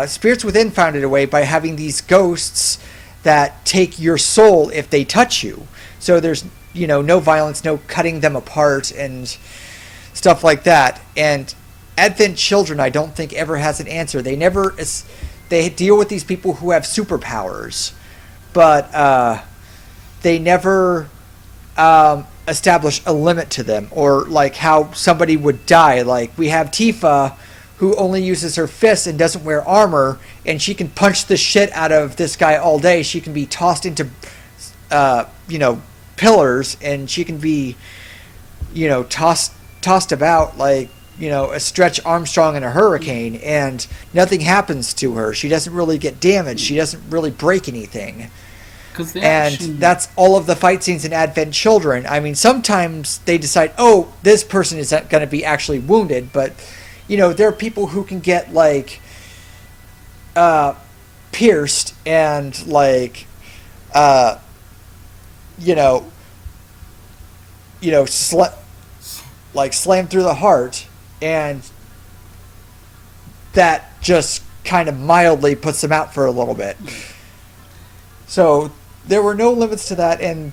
Spirits Within found it a way by having these ghosts that take your soul if they touch you. So there's no violence, no cutting them apart and stuff like that. And Advent Children, I don't think ever has an answer. They deal with these people who have superpowers, but they never establish a limit to them, or like how somebody would die. Like we have Tifa, who only uses her fists and doesn't wear armor, and she can punch the shit out of this guy all day. She can be tossed into pillars, and she can be tossed about like a Stretch Armstrong in a hurricane, and nothing happens to her. She doesn't really get damaged. She doesn't really break anything. That's all of the fight scenes in Advent Children. I mean, sometimes they decide, oh, this person is going to be actually wounded, but there are people who can get like pierced and like slammed through the heart, and that just kind of mildly puts them out for a little bit. So there were no limits to that, and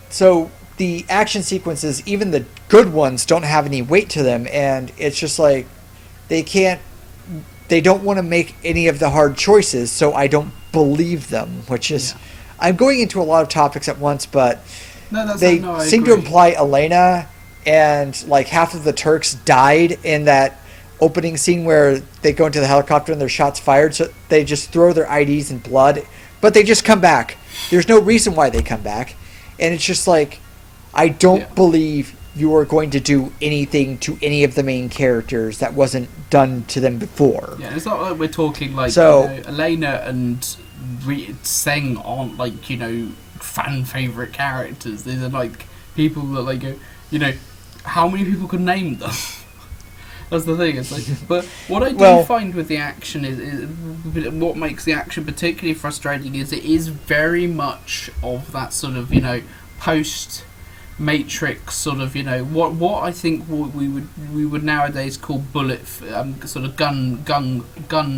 so the action sequences, even the good ones, don't have any weight to them, and it's just like they don't want to make any of the hard choices, so I don't believe them, which is, I'm going into a lot of topics at once, but they seem to imply Elena and like half of the Turks died in that opening scene where they go into the helicopter and their shots fired, so they just throw their IDs in blood, but they just come back. There's no reason why they come back, and it's just like, I don't believe you are going to do anything to any of the main characters that wasn't done to them before. Yeah, it's not like we're talking like Elena and Seng aren't like fan favorite characters. These are like people that like how many people could name them? That's the thing. It's like, but what I do find with the action is what makes the action particularly frustrating is it is very much of that sort of post Matrix sort of what I think we would nowadays call bullet sort of gun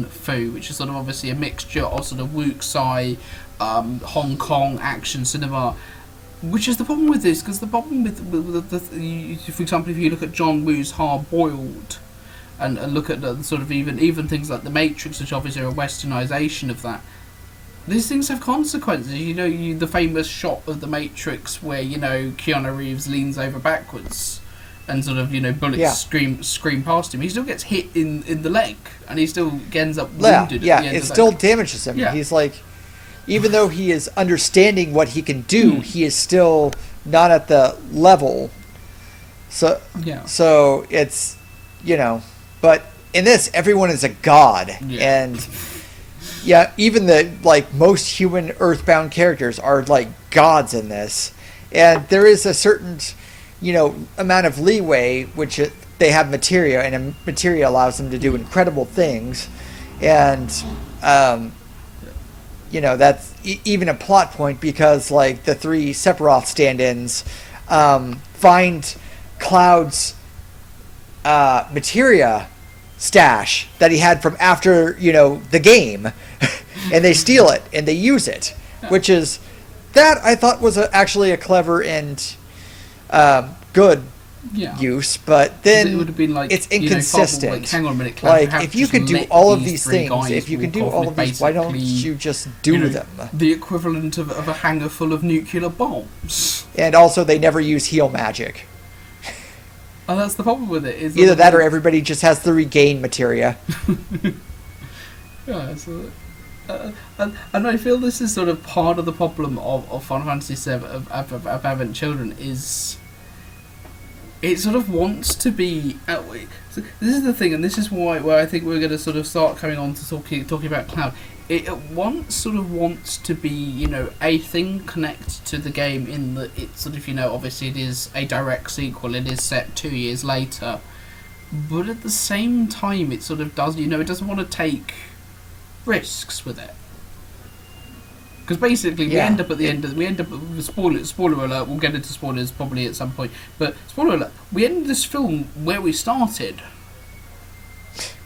fu, which is sort of obviously a mixture of sort of wuxi, Hong Kong action cinema. Which is the problem with this, because the problem with for example, if you look at John Woo's Hard Boiled, and look at the sort of even things like The Matrix, which obviously are a westernisation of that, these things have consequences. The famous shot of The Matrix where Keanu Reeves leans over backwards, and sort of bullets scream past him. He still gets hit in the leg, and he still ends up wounded. Yeah, it still damages him. Yeah. He's like, even though he is understanding what he can do, he is still not at the level. So it's, but in this, everyone is a god. Yeah. And even the most human earthbound characters are like gods in this. And there is a certain, amount of leeway, which they have materia, and materia allows them to do incredible things. And that's even a plot point because like the three Sephiroth stand-ins find Cloud's materia stash that he had from after the game, and they steal it and they use it, which is that I thought was actually a clever and good use, but then it would have been like, it's inconsistent. Like, hang on a minute, Cloud, like if you could do all of these things, if you can do all of these, why don't you just do them? The equivalent of a hangar full of nuclear bombs. And also, they never use heal magic. Oh, that's the problem with it. Either that or everybody just has to regain materia. Yeah, so, and I feel this is sort of part of the problem of Final Fantasy VII, of Advent Children, is it sort of wants to be... So this is the thing, and this is where I think we're going to sort of start coming on to talking about Cloud. It wants to be, a thing connected to the game in that it sort of, obviously it is a direct sequel, it is set 2 years later, but at the same time it sort of does, it doesn't want to take risks with it. Because basically we end up at the end of spoiler alert, we'll get into spoilers probably at some point, but spoiler alert, we ended this film where we started.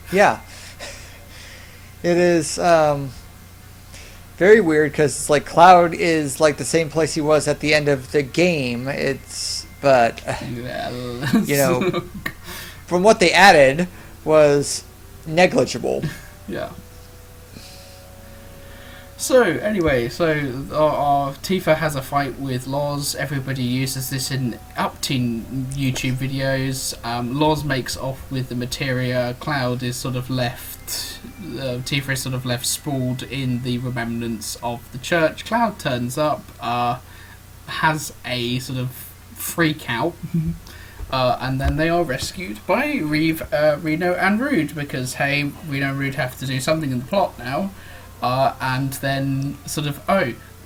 Yeah. It is very weird because it's like Cloud is like the same place he was at the end of the game. From what they added was negligible. Yeah. So anyway, our Tifa has a fight with Loz. Everybody uses this in up to YouTube videos. Loz makes off with the materia. Cloud is sort of left. Tifa is sort of left sprawled in the remnants of the church. Cloud turns up, has a sort of freak out, and then they are rescued by Reno and Rude because hey, Reno and Rude have to do something in the plot now. And then sort of,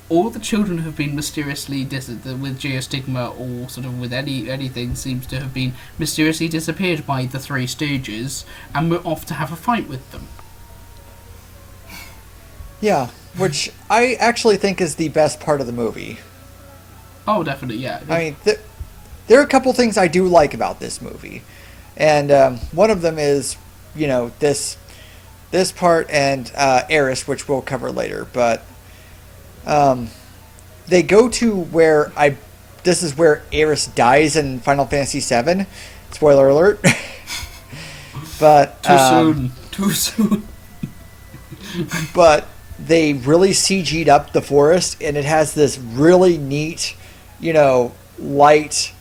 all the children have been mysteriously with Geostigma or sort of with anything seems to have been mysteriously disappeared by the Three Stooges, and we're off to have a fight with them. Yeah, which I actually think is the best part of the movie. Oh, definitely, yeah. I mean, there are a couple things I do like about this movie, and one of them is, this part and Eris, which we'll cover later, but they go to where this is where Eris dies in Final Fantasy VII. Spoiler alert. But Too soon. But they really CG'd up the forest, and it has this really neat, light,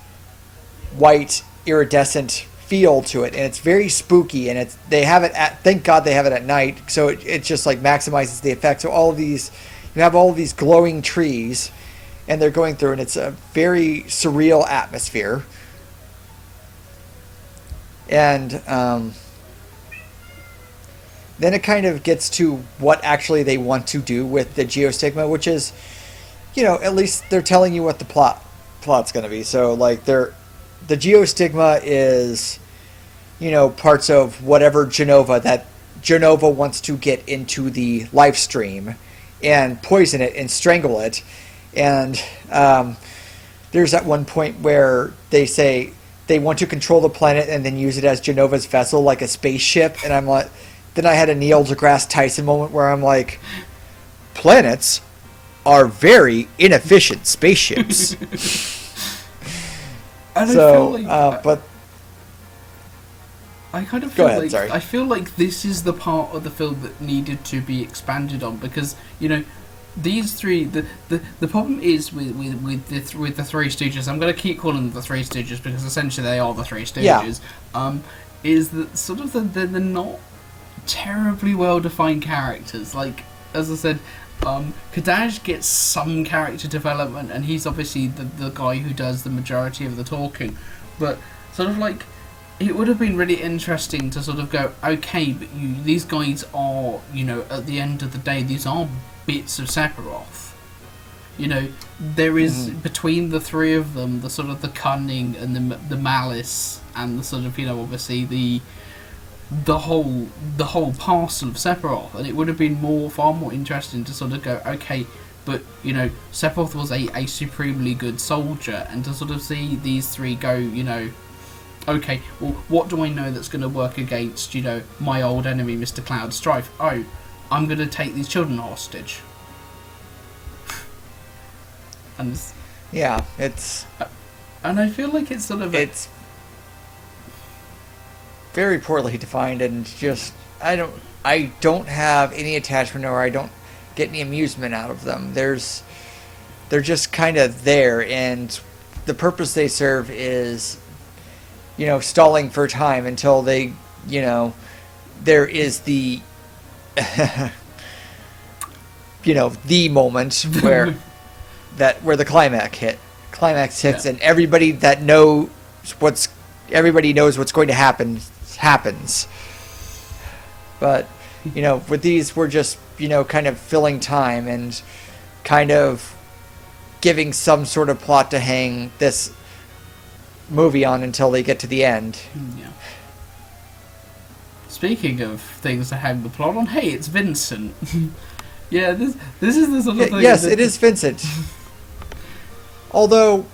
white, iridescent feel to it, and it's very spooky, and thank God they have it at night, so it just like maximizes the effect. So you have all of these glowing trees, and they're going through, and it's a very surreal atmosphere. And then it kind of gets to what actually they want to do with the Geostigma, which is, at least they're telling you what the plot's going to be. So like the Geostigma is, parts of whatever Genova wants to get into the life stream and poison it and strangle it. And there's at one point where they say they want to control the planet and then use it as Genova's vessel, like a spaceship. And I'm like, then I had a Neil deGrasse Tyson moment where I'm like, planets are very inefficient spaceships. And so, I feel like, but I kind of feel ahead, sorry. I feel like this is the part of the film that needed to be expanded on because these three. The problem is with the Three Stooges. I'm going to keep calling them the Three Stooges because essentially they are the Three Stooges. Yeah. Is that sort of they're not terribly well defined characters. Like as I said. Kadaj gets some character development, and he's obviously the guy who does the majority of the talking. But sort of like, it would have been really interesting to sort of go, okay, but these guys are, at the end of the day, these are bits of Sephiroth. There is between the three of them the sort of the cunning and the malice and the sort of obviously the the whole parcel of Sephiroth, and it would have been far more interesting to sort of go, okay, but Sephiroth was a supremely good soldier, and to sort of see these three go, okay, well, what do I know that's going to work against my old enemy, Mr. Cloud Strife? Oh, I'm going to take these children hostage. And yeah, it's and I feel like it's sort of it's very poorly defined, and just I don't have any attachment, or I don't get any amusement out of them. They're just kind of there, and the purpose they serve is stalling for time until they there is the the moment where the climax hits, and everybody knows what's going to happen happens. But with these, we're just kind of filling time and kind of giving some sort of plot to hang this movie on until they get to the end. Yeah. Speaking of things to hang the plot on, hey, it's Vincent. Yeah, this is the sort of thing. Yes, it is Vincent. Although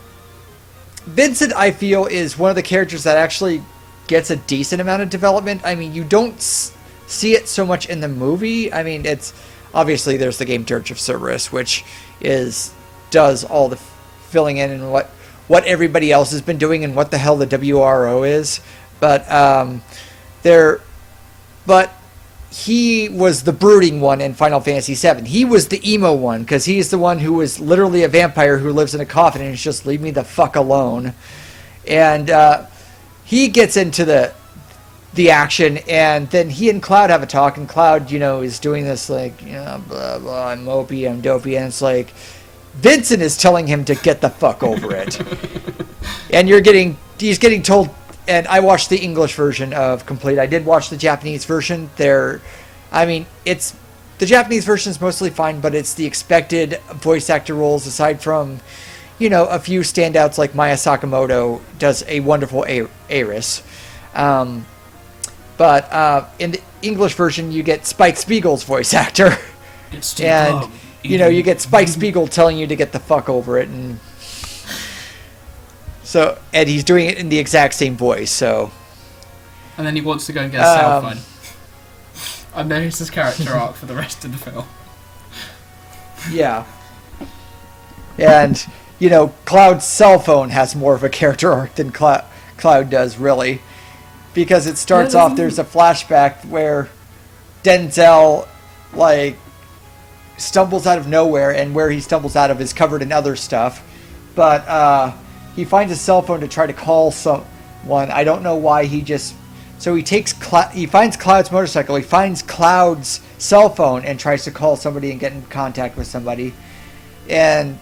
Vincent, I feel, is one of the characters that actually gets a decent amount of development. I mean, you don't see it so much in the movie. I mean, it's obviously there's the game Dirge of Cerberus, which does all the filling in and what everybody else has been doing and what the hell the WRO is. But he was the brooding one in Final Fantasy VII. He was the emo one, because he's the one who was literally a vampire who lives in a coffin and is just, leave me the fuck alone. And he gets into the action, and then he and Cloud have a talk, and Cloud, is doing this, like, blah, blah, I'm mopey, I'm dopey, and it's like, Vincent is telling him to get the fuck over it. And he's getting told. And I watched the English version of Complete. I did watch the Japanese version. The Japanese version is mostly fine, but it's the expected voice actor roles, aside from, a few standouts like Maya Sakamoto does a wonderful Aeris. But in the English version, you get Spike Spiegel's voice actor. And, you get Spike Spiegel telling you to get the fuck over it, and he's doing it in the exact same voice, so. And then he wants to go and get a cell phone. And there's his character arc for the rest of the film. Yeah. And, Cloud's cell phone has more of a character arc than Cloud does, really. Because it starts off, there's a flashback where Denzel, stumbles out of nowhere, and where he stumbles out of is covered in other stuff. But, he finds a cell phone to try to call someone. I don't know why So he finds Cloud's motorcycle. He finds Cloud's cell phone and tries to call somebody and get in contact with somebody. And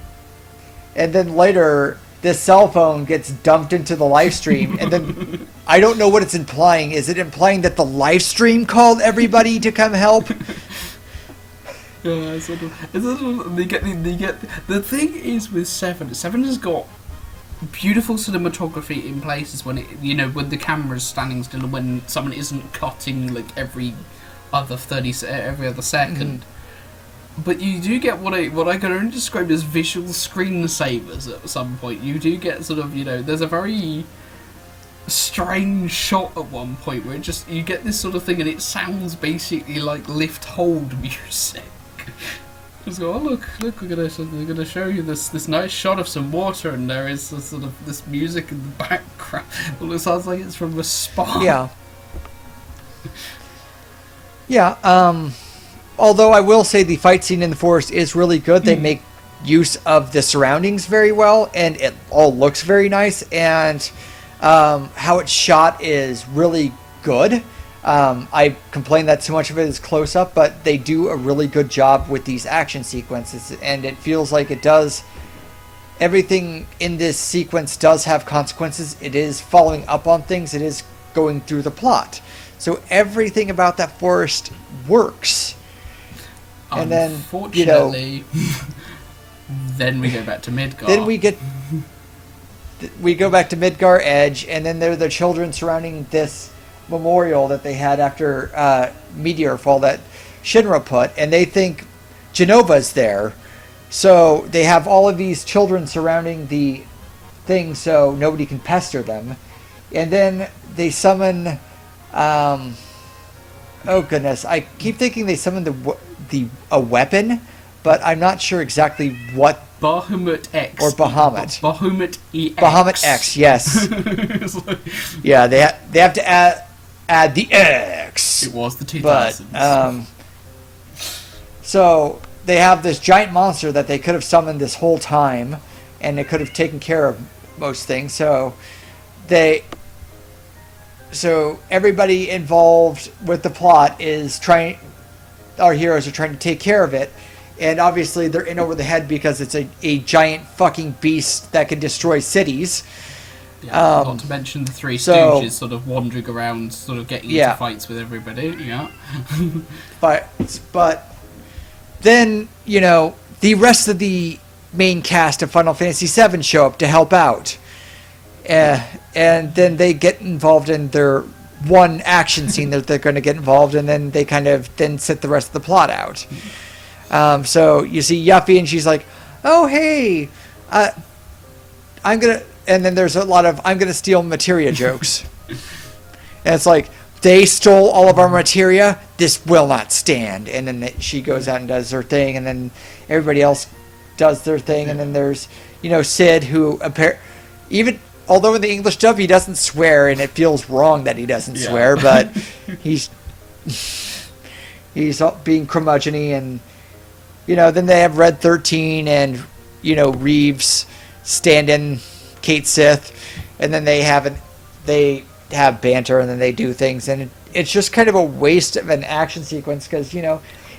then later, this cell phone gets dumped into the live stream. And then I don't know what it's implying. Is it implying that the live stream called everybody to come help? Yeah, the thing is with Seven has got beautiful cinematography in places when when the camera's standing still, and when someone isn't cutting every other second. But you do get what I can only describe as visual screensavers at some point. You do get sort of there's a very strange shot at one point where you get this sort of thing, and it sounds basically like lift hold music. Just go, oh look, we're gonna show you this nice shot of some water, and there is sort of this music in the background. Well, it sounds like it's from a spa. Yeah. Yeah. Although I will say the fight scene in the forest is really good. They make use of the surroundings very well, and it all looks very nice. And how it's shot is really good. I complain that too much of it is close up, but they do a really good job with these action sequences, and it feels like it does. Everything in this sequence does have consequences. It is following up on things. It is going through the plot. So everything about that forest works. And then, unfortunately, then we go back to Midgar. Then we go back to Midgar Edge, and then there are the children surrounding this memorial that they had after Meteor Fall that Shinra put, and they think Genova's there. So they have all of these children surrounding the thing so nobody can pester them. And then they summon... oh goodness, I keep thinking they summoned a weapon, but I'm not sure exactly what... Bahamut X. Or Bahamut. Bahamut EX. Bahamut X, yes. Yeah, they have to add the X. It was the 2000s. But, so they have this giant monster that they could have summoned this whole time, and it could have taken care of most things. So everybody involved with the plot is our heroes are trying to take care of it. And obviously they're in over the head because it's a giant fucking beast that can destroy cities. Yeah, not to mention the Three Stooges sort of wandering around, sort of getting into fights with everybody. Yeah. but then, the rest of the main cast of Final Fantasy VII show up to help out. And then they get involved in their one action scene that they're going to get involved in, and then they kind of then sit the rest of the plot out. So you see Yuffie, and she's like, "Oh hey, I'm gonna," and then there's a lot of "I'm gonna steal materia" jokes, and it's like they stole all of our materia. This will not stand. And then she goes out and does her thing, and then everybody else does their thing, and then there's Sid, who even. Although in the English dub he doesn't swear, and it feels wrong that he doesn't swear, but he's being curmudgeon-y, and then they have Red 13 and Reeves stand in Kate Sith, and then they have banter, and then they do things, and it's just kind of a waste of an action sequence because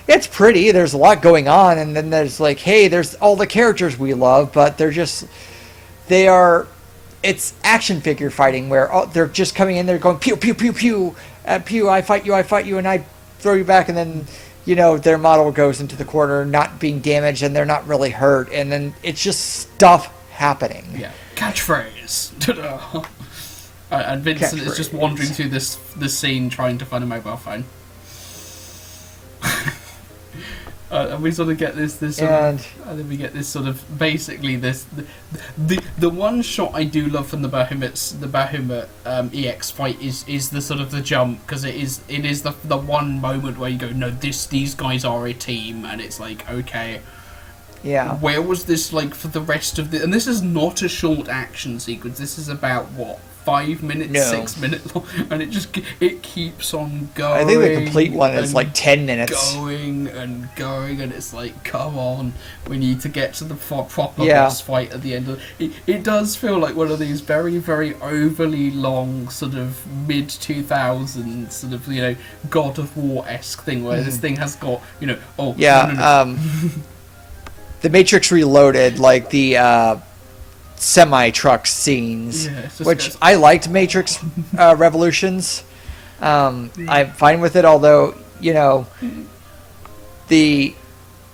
it's pretty, there's a lot going on, and then there's like, hey, there's all the characters we love, but it's action figure fighting where they're just coming in there going pew pew pew pew, pew, I fight you, and I throw you back, and then their model goes into the corner not being damaged, and they're not really hurt, and then it's just stuff happening. Yeah, catchphrase. And Vincent is just wandering through this scene trying to find a mobile phone. And we sort of get this and then we get this sort of basically the one shot I do love from the Bahamut EX fight is the sort of the jump, because it is the one moment where you go, no, these guys are a team, and it's like, okay, yeah, where was this like for the rest of the, and this is not a short action sequence, this is about what, 5 minutes, no. 6 minutes long, and it keeps on going. I think the complete one is like 10 minutes. Going, and it's like, come on, we need to get to the proper boss fight at the end of it. It does feel like one of these very, very overly long sort of mid-2000s sort of, God of War-esque thing where this thing has got, the Matrix Reloaded, like the semi-truck scenes, which I liked Matrix Revolutions. I'm fine with it, although it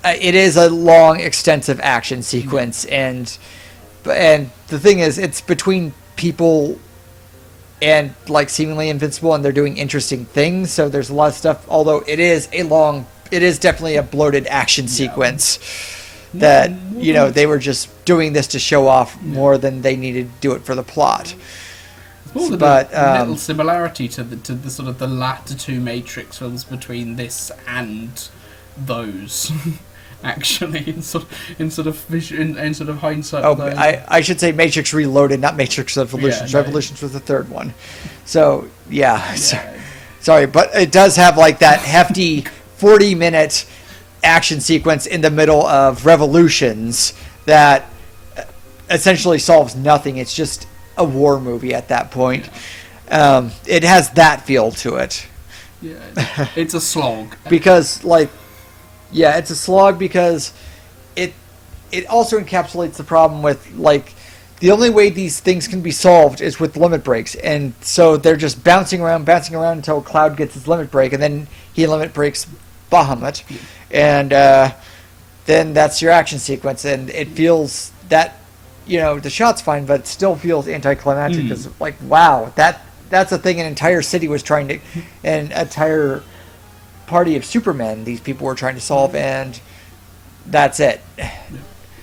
is a long, extensive action sequence, and the thing is, it's between people and like seemingly invincible, and they're doing interesting things. So there's a lot of stuff. Although it is definitely a bloated action sequence. That they were just doing this to show off more than they needed to do it for the plot. But a little similarity to the sort of the latter two Matrix films between this and those, actually, in sort of hindsight. Oh, I should say Matrix Reloaded, not Matrix Revolutions. Revolutions was the third one. So sorry, but it does have like that hefty 40-minute action sequence in the middle of Revolutions that essentially solves nothing. It's just a war movie at that point. It has that feel to it. Yeah, it's a slog. Because it's a slog because it also encapsulates the problem with like the only way these things can be solved is with limit breaks, and so they're just bouncing around until Cloud gets his limit break, and then he limit breaks Bahamut. And then that's your action sequence, and it feels that the shot's fine, but it still feels anticlimactic because like, wow, that that's a thing an entire city was trying to, an entire party of Supermen these people were trying to solve, and that's it.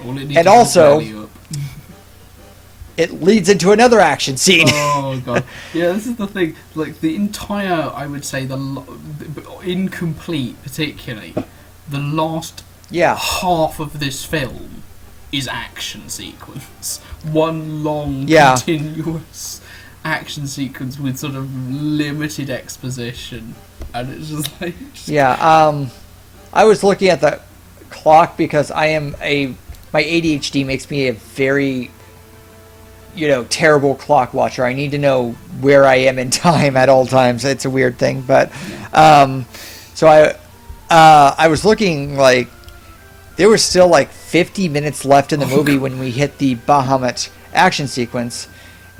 And also, it leads into another action scene. Oh god, yeah, this is the thing. Like the entire, I would say, incomplete, particularly the last half of this film is action sequence. One long, continuous action sequence with sort of limited exposition, and it's just like I was looking at the clock because my ADHD makes me a very terrible clock watcher. I need to know where I am in time at all times. It's a weird thing, but so I was looking, like, there was still like 50 minutes left in the movie when we hit the Bahamut action sequence,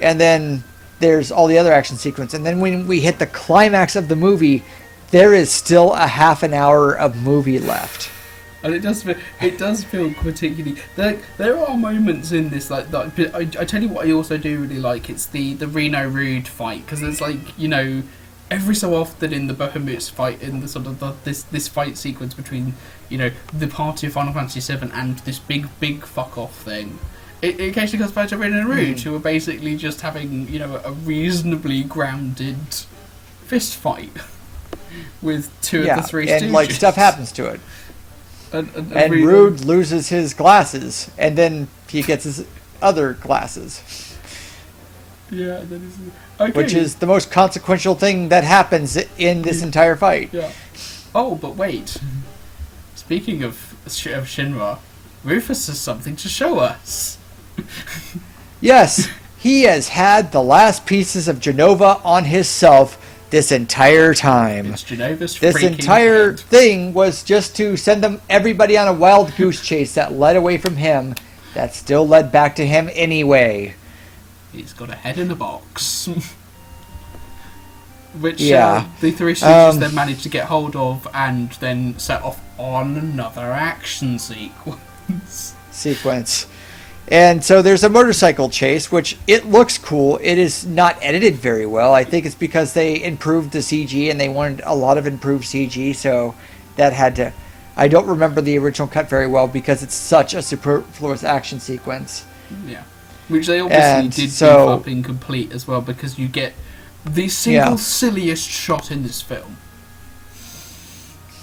and then there's all the other action sequence, and then when we hit the climax of the movie, there is still a half an hour of movie left. And it does feel particularly... There are moments in this, like I tell you what I also do really like, it's the Reno Rude fight, because there's like, every so often in the Bahamut's fight, in the sort of this fight sequence between, the party of Final Fantasy VII and this big fuck off thing, it occasionally goes back to Reno Rude, who are basically just having, a reasonably grounded fist fight with two of the three stooges. And like stuff happens to it. And really, Rude loses his glasses, and then he gets his other glasses. Yeah, that is okay. Which is the most consequential thing that happens in this entire fight. Yeah. Oh, but wait. Speaking of Shinra, Rufus has something to show us. Yes, he has had the last pieces of Genova on himself this entire time. It's Genova's this entire thing was just to send everybody on a wild goose chase that led away from him, that still led back to him anyway. He's got a head in a box. Which the Three Stooges then managed to get hold of and then set off on another action sequence. And so there's a motorcycle chase, which it looks cool. It is not edited very well. I think it's because they improved the CG and they wanted a lot of improved CG, so that had to... I don't remember the original cut very well because it's such a superfluous action sequence. Yeah. Which they obviously did beef up incomplete as well, because you get the single silliest shot in this film,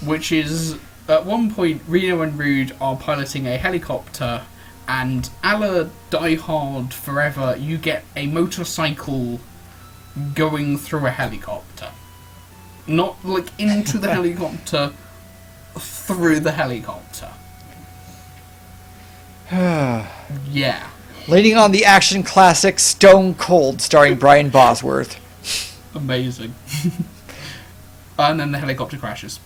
which is, at one point, Reno and Rude are piloting a helicopter, and a la Die Hard Forever, you get a motorcycle going through a helicopter. Not, like, into the helicopter, through the helicopter. Yeah. Leaning on the action classic Stone Cold, starring Brian Bosworth. Amazing. And then the helicopter crashes.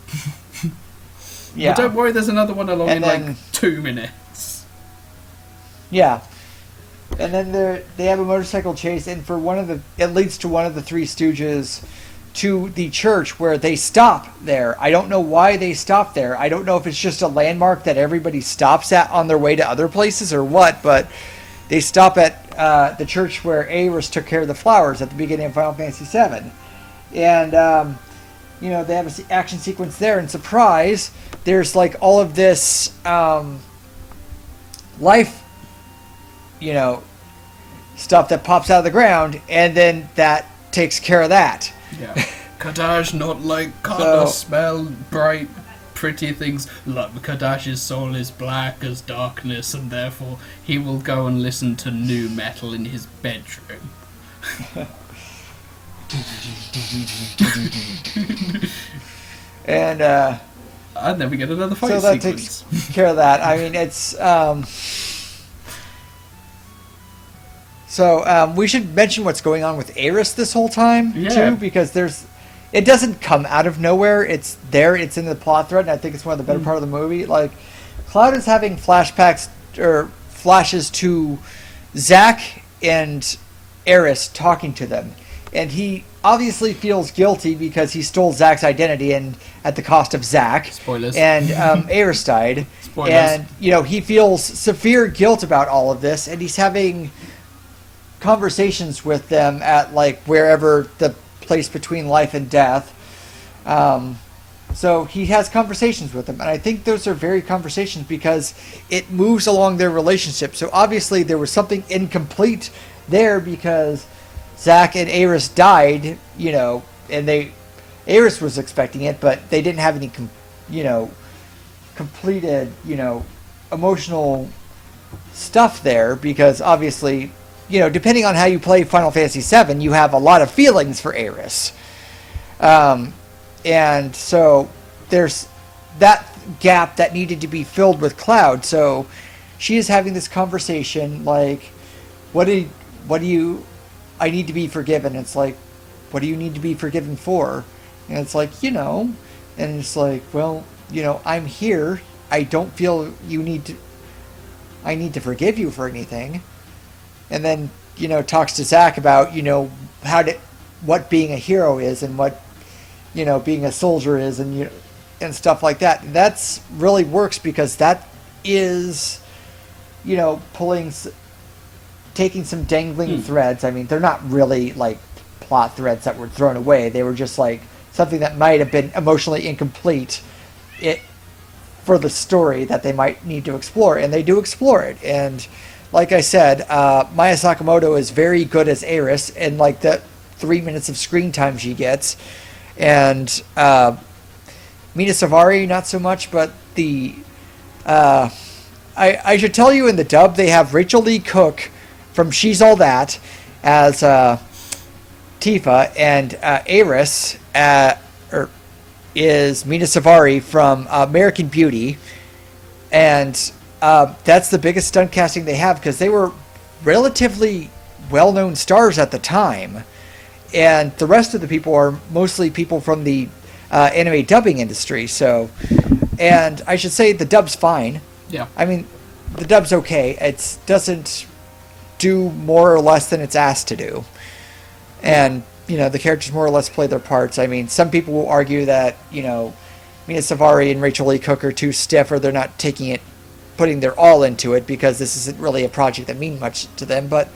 Yeah. But don't worry, there's another one along in like 2 minutes. Yeah. And then they have a motorcycle chase, and it leads to one of the Three Stooges to the church where they stop there. I don't know why they stop there. I don't know if it's just a landmark that everybody stops at on their way to other places or what, but they stop at the church where Aerith took care of the flowers at the beginning of Final Fantasy VII. And, they have an action sequence there, and surprise, there's like all of this life, stuff that pops out of the ground, and then that takes care of that. Yeah. Kadash not like color, smell, bright, pretty things. Kadash's soul is black as darkness, and therefore he will go and listen to nu metal in his bedroom. And then we get another fight so that sequence. Takes care of that. I mean, it's so we should mention what's going on with Aerith this whole time too, because it doesn't come out of nowhere. It's there. It's in the plot thread, and I think it's one of the better part of the movie. Like, Cloud is having flashbacks or flashes to Zack and Aerith talking to them, and he obviously feels guilty because he stole Zack's identity and at the cost of Zack. Spoilers. And Aerith died. Spoilers. And he feels severe guilt about all of this, and he's having conversations with them at like wherever the place between life and death. So he has conversations with them, and I think those are very conversations because it moves along their relationship. So obviously there was something incomplete there because Zack and Aeris died, and Aeris was expecting it, but they didn't have any, completed, emotional stuff there because obviously, depending on how you play Final Fantasy VII, you have a lot of feelings for Aeris. And so there's that gap that needed to be filled with Cloud. So she is having this conversation like, I need to be forgiven. It's like, what do you need to be forgiven for? And it's like, and it's like, well, I'm here. I don't feel I need to forgive you for anything. And then, talks to Zack about, what being a hero is and what, being a soldier is and stuff like that. And that's really works because that is, taking some dangling threads. I mean, they're not really like plot threads that were thrown away. They were just like something that might have been emotionally incomplete for the story that they might need to explore, and they do explore it. And like I said, Maya Sakamoto is very good as Aeris, and like the 3 minutes of screen time she gets. And Mina Savari, not so much, but I should tell you in the dub, they have Rachel Lee Cook from She's All That as Tifa, and Aeris is Mina Savari from American Beauty. And that's the biggest stunt casting they have because they were relatively well-known stars at the time. And the rest of the people are mostly people from the anime dubbing industry. So, and I should say the dub's fine. Yeah. I mean, the dub's okay. It doesn't do more or less than it's asked to do. And, the characters more or less play their parts. I mean, some people will argue that, Mina Savari and Rachel Lee Cook are too stiff or they're not putting their all into it because this isn't really a project that means much to them. But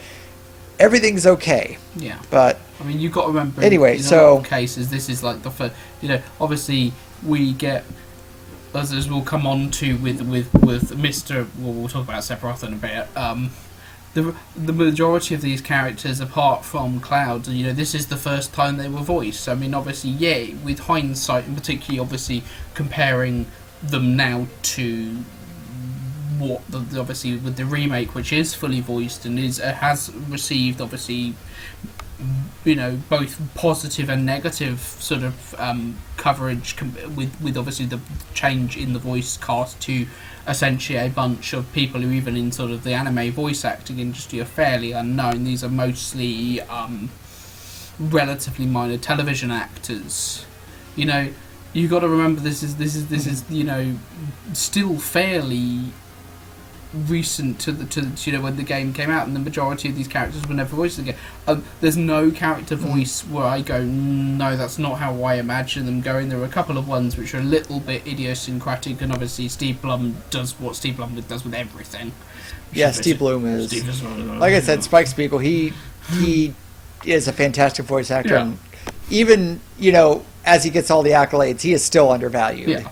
everything's okay. Yeah. But I mean, you've got to remember. Anyway, in a lot of cases, this is like the first. Obviously, we get as we'll come on to with Mr. Well, we'll talk about Sephiroth in a bit. The majority of these characters, apart from Cloud, this is the first time they were voiced. I mean, obviously, yeah, with hindsight, and particularly, obviously, comparing them now to what obviously with the remake, which is fully voiced and has received obviously both positive and negative sort of coverage with obviously the change in the voice cast to essentially a bunch of people who even in sort of the anime voice acting industry are fairly unknown. These are mostly relatively minor television actors. You got to remember this is still fairly recent to when the game came out, and the majority of these characters were never voiced again. There's no character voice where I go, no, that's not how I imagine them going. There are a couple of ones which are a little bit idiosyncratic, and obviously Steve Blum does what Steve Blum does with everything. Yeah, Steve Blum is. Like I said, Spike Spiegel, he is a fantastic voice actor, yeah. And even as he gets all the accolades, he is still undervalued. Yeah.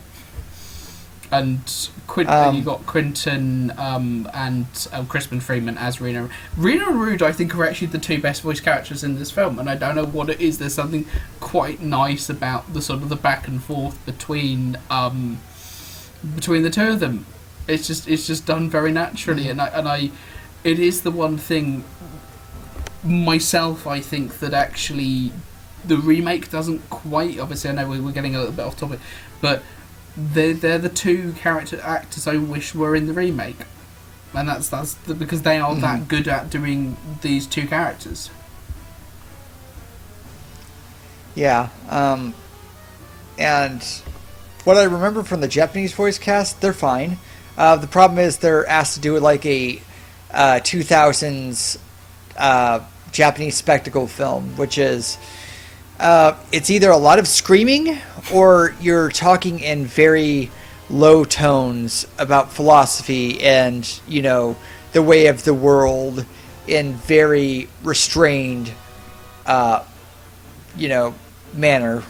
And you got Quentin and Crispin Freeman as Rena. Rena and Rude, I think, are actually the two best voice characters in this film, and I don't know what it is. There's something quite nice about the sort of the back and forth between the two of them. It's just done very naturally, and it is the one thing myself I think that actually the remake doesn't quite. Obviously, I know we're getting a little bit off topic, but they're the two character actors I wish were in the remake, and that's because they are that good at doing these two characters. Yeah, and what I remember from the Japanese voice cast, they're fine. The problem is they're asked to do like a 2000s Japanese spectacle film, which is it's either a lot of screaming or you're talking in very low tones about philosophy and the way of the world in very restrained, manner.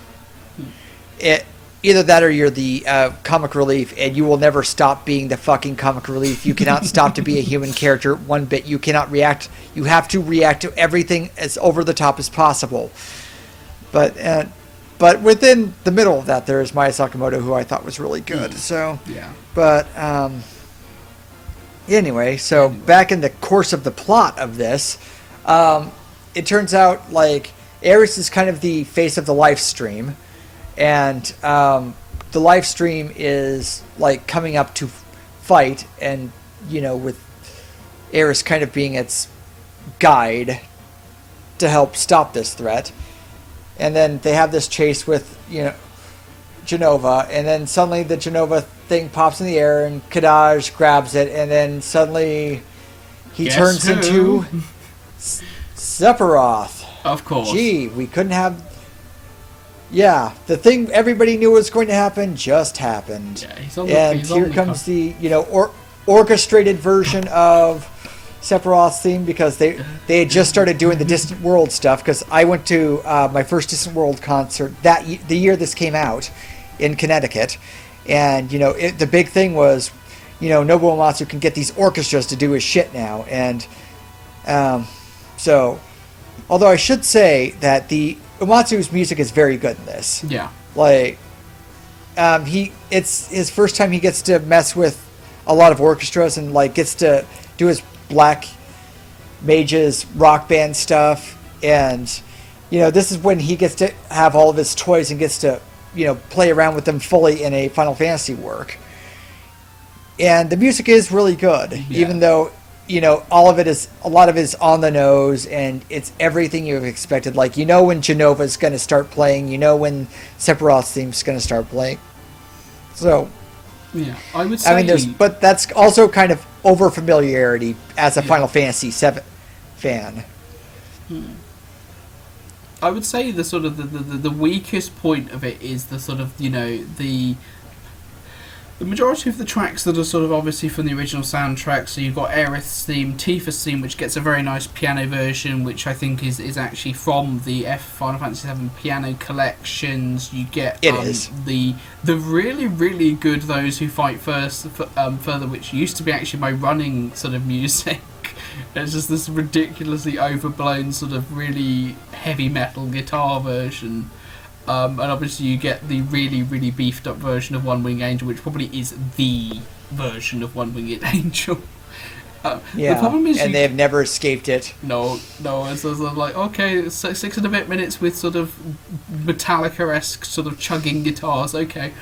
Either that or you're the comic relief, and you will never stop being the fucking comic relief. You cannot stop to be a human character one bit. You cannot react. You have to react to everything as over the top as possible. But within the middle of that, there is Maya Sakamoto, who I thought was really good. So, yeah. But anyway, back in the course of the plot of this, it turns out like Ares is kind of the face of the live stream. And the live stream is like coming up to fight, and with Ares kind of being its guide to help stop this threat. And then they have this chase with Genova, and then suddenly the Genova thing pops in the air, and Kadaj grabs it, and then suddenly he turns into Sephiroth. Of course. Gee, we couldn't have. Yeah, the thing everybody knew was going to happen just happened. Yeah, here comes the orchestrated version of Sephiroth's theme, because they had just started doing the Distant World stuff. Because I went to my first Distant World concert the year this came out in Connecticut, and the big thing was Nobuo Uematsu can get these orchestras to do his shit now, and so although I should say that the Uematsu's music is very good in this. Yeah. Like, it's his first time he gets to mess with a lot of orchestras, and like gets to do his Black Mages rock band stuff, and this is when he gets to have all of his toys and gets to play around with them fully in a Final Fantasy work. And the music is really good, even though a lot of it is on the nose, and it's everything you've expected. Like, when Genova's going to start playing, when Sephiroth's theme's going to start playing. So, yeah, I would say. I mean, but that's also kind of over familiarity as a Final Fantasy VII fan. I would say the sort of the weakest point of it is the sort of the majority of the tracks that are sort of obviously from the original soundtrack. So you've got Aerith's theme, Tifa's theme, which gets a very nice piano version, which I think is actually from the Final Fantasy VII piano collections. You get the really, really good Those Who Fight First Further, which used to be actually my running sort of music. It's just this ridiculously overblown sort of really heavy metal guitar version. And obviously you get the really, really beefed up version of One Winged Angel, which probably is the version of One Winged Angel. The problem is and they have never escaped it. No, it's sort of like, okay, 6 and a bit minutes with sort of Metallica-esque sort of chugging guitars, okay.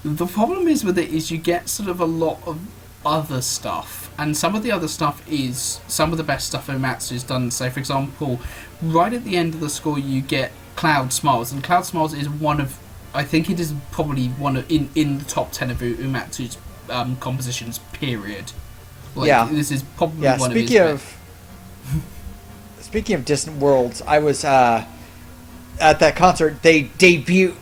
The problem is with it is you get sort of a lot of other stuff, and some of the other stuff is some of the best stuff Uematsu's done. So, for example, right at the end of the score you get Cloud Smiles, and Cloud Smiles is one of, I think it is probably one of in the top 10 of Uematsu's compositions, period. Like, this is probably one of his best. Speaking of Distant Worlds, I was at that concert. They debuted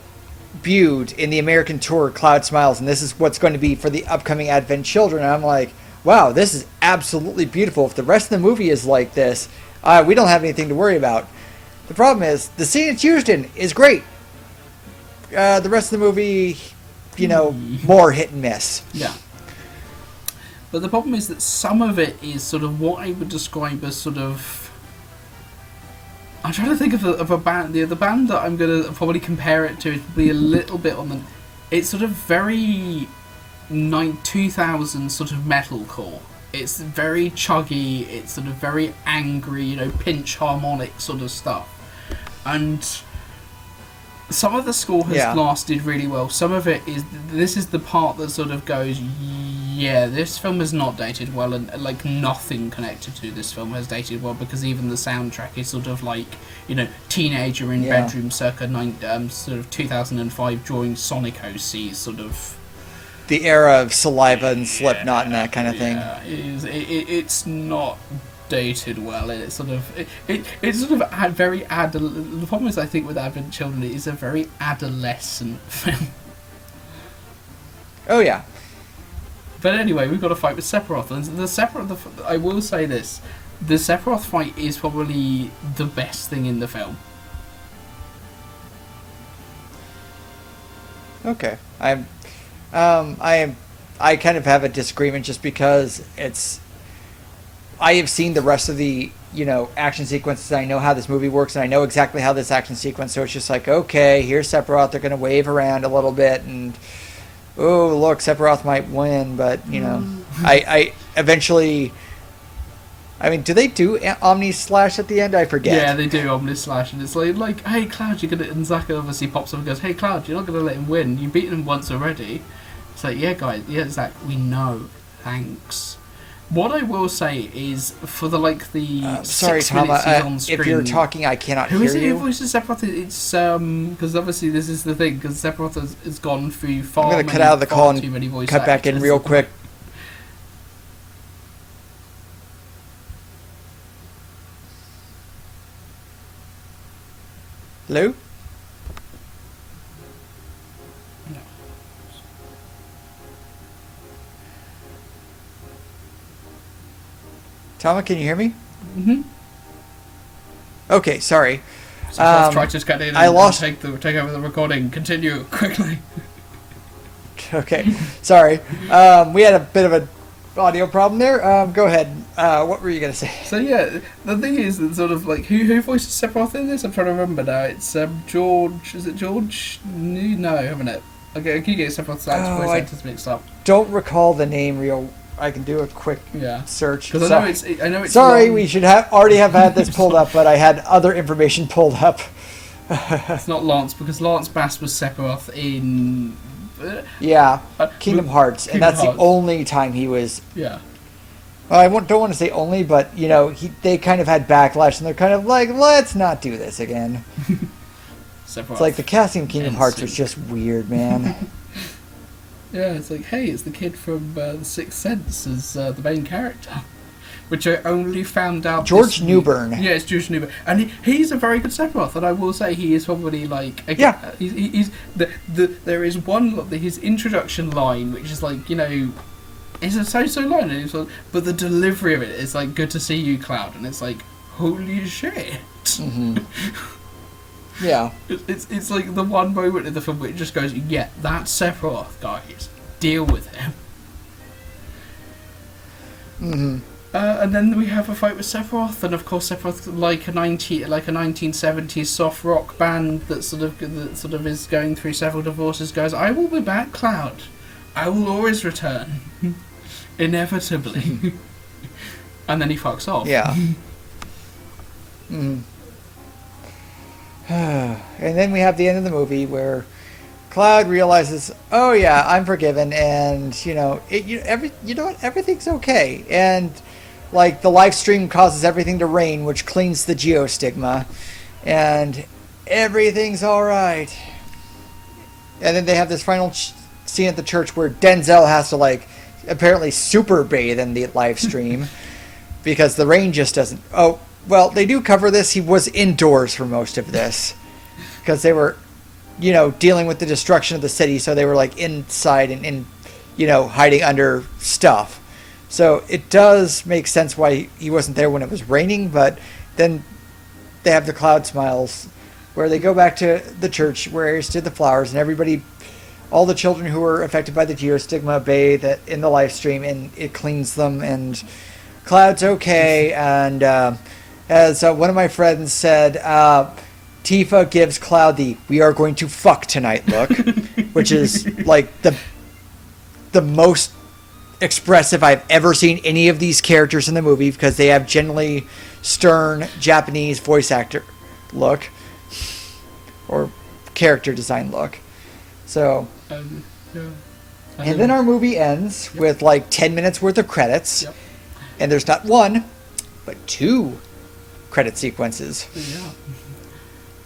in the American tour Cloud Smiles, and this is what's going to be for the upcoming Advent Children. And I'm like, wow, this is absolutely beautiful. If the rest of the movie is like this, we don't have anything to worry about. The problem is, the scene it's used in is great. The rest of the movie, more hit and miss. Yeah. But the problem is that some of it is sort of what I would describe as sort of... I'm trying to think of a band. The band that I'm going to probably compare it to is probably a little bit on the... It's sort of very 2000 sort of metalcore. It's very chuggy, it's sort of very angry, pinch harmonic sort of stuff. And some of the score has lasted really well. Some of it is... This is the part that sort of goes, yeah, this film is not dated well, and like nothing connected to this film has dated well, because even the soundtrack is sort of like, teenager in bedroom circa sort of 2005 drawing Sonic OC sort of... The era of Saliva and Slipknot and that kind of thing. Yeah, it's not dated well. It's sort of it's sort of very the problem is, I think, with Advent Children, it is a very adolescent film. Oh yeah. But anyway, we've got to fight with Sephiroth, and the Sephiroth. I will say this: the Sephiroth fight is probably the best thing in the film. Okay, I kind of have a disagreement just because I have seen the rest of the action sequences. I know how this movie works, and I know exactly how this action sequence. So it's just like, okay, here's Sephiroth. They're going to wave around a little bit, and oh look, Sephiroth might win, but I eventually. I mean, do they do Omni Slash at the end? I forget. Yeah, they do Omni Slash, and it's like, hey Cloud, you're gonna. And Zaka obviously pops up and goes, hey Cloud, you're not gonna let him win. You've beaten him once already. It's like, yeah, guys, yeah, Zach, we know. Thanks. What I will say is, for the sorry, 6 Tom, minutes he's on screen. if you're talking, I cannot hear you. Who is it who voices Sephiroth? It's because obviously this is the thing, because Sephiroth has gone through I'm gonna cut out of the call and too many voice cut back in actors. real quick. Hello? No. Tama, can you hear me? Mm-hmm. Okay, sorry. So let's try to get in I lost... take over the recording. Continue quickly. Okay, sorry. We had a bit of an audio problem there. Go ahead. What were you going to say? So yeah, the thing is that sort of like who voices Sephiroth in this? I'm trying to remember now. It's George. Is it George? No, haven't it? Okay, I keep getting Sephiroth's voice actors mixed up. Don't recall the name real. I can do a quick search. Because I know it's. Sorry, long. We should already have had this pulled up, but I had other information pulled up. It's not Lance, because Lance Bass was Sephiroth in. Kingdom Hearts, and that's the only time he was. Yeah. Well, don't want to say only, but they kind of had backlash, and they're kind of like, let's not do this again. Sephiroth. It's like the casting of Kingdom Hearts was just weird, man. Yeah, it's like, hey, it's the kid from The Sixth Sense as the main character, which I only found out. George Newbern. Yeah, it's George Newbern, and he's a very good Sephiroth, and I will say he is probably like. He's there is his introduction line, which is like it's a so line, and it's like, but the delivery of it is like, good to see you, Cloud, and it's like, holy shit. Mm-hmm. Yeah. It's like the one moment in the film where it just goes, yeah, that's Sephiroth, guys. Deal with him. Mm-hmm. And then we have a fight with Sephiroth, and of course Sephiroth, like a 1970s soft rock band that sort of is going through several divorces, goes, I will be back, Cloud. I will always return. Inevitably. And then he fucks off. Yeah. Mm. And then we have the end of the movie where Cloud realizes, oh yeah, I'm forgiven, and everything's okay, and like the live stream causes everything to rain, which cleans the geostigma, and everything's all right. And then they have this final scene at the church where Denzel has to apparently super bathe in the live stream because the rain just doesn't. Oh. Well, they do cover this. He was indoors for most of this because they were, dealing with the destruction of the city. So they were inside and hiding under stuff. So it does make sense why he wasn't there when it was raining. But then they have the Cloud Smiles where they go back to the church where he stood the flowers, and everybody, all the children who were affected by the geostigma bathe in the live stream, and it cleans them, and Cloud's okay. And as one of my friends said, Tifa gives Cloud the "we are going to fuck tonight" look, which is the most expressive I've ever seen any of these characters in the movie, because they have generally stern Japanese voice actor look or character design look. So, and then our movie ends with 10 minutes worth of credits, and there's not one, but two credit sequences. Yeah.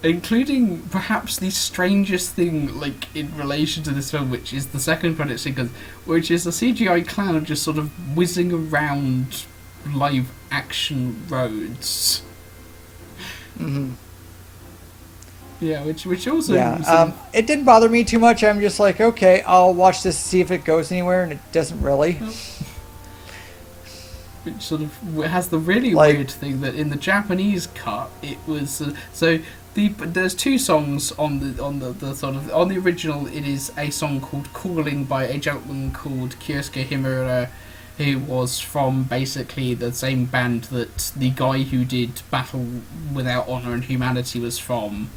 Including perhaps the strangest thing, in relation to this film, which is the second credit sequence, which is a CGI Cloud just sort of whizzing around live action roads. Mm-hmm. Yeah, which also... Yeah, it didn't bother me too much. I'm just like, okay, I'll watch this to see if it goes anywhere, and it doesn't really. which sort of has the really Like- weird thing that in the Japanese cut it was there's two songs on the original. It is a song called "Calling" by a gentleman called Kyosuke Himura, who was from basically the same band that the guy who did Battle Without Honor and Humanity was from,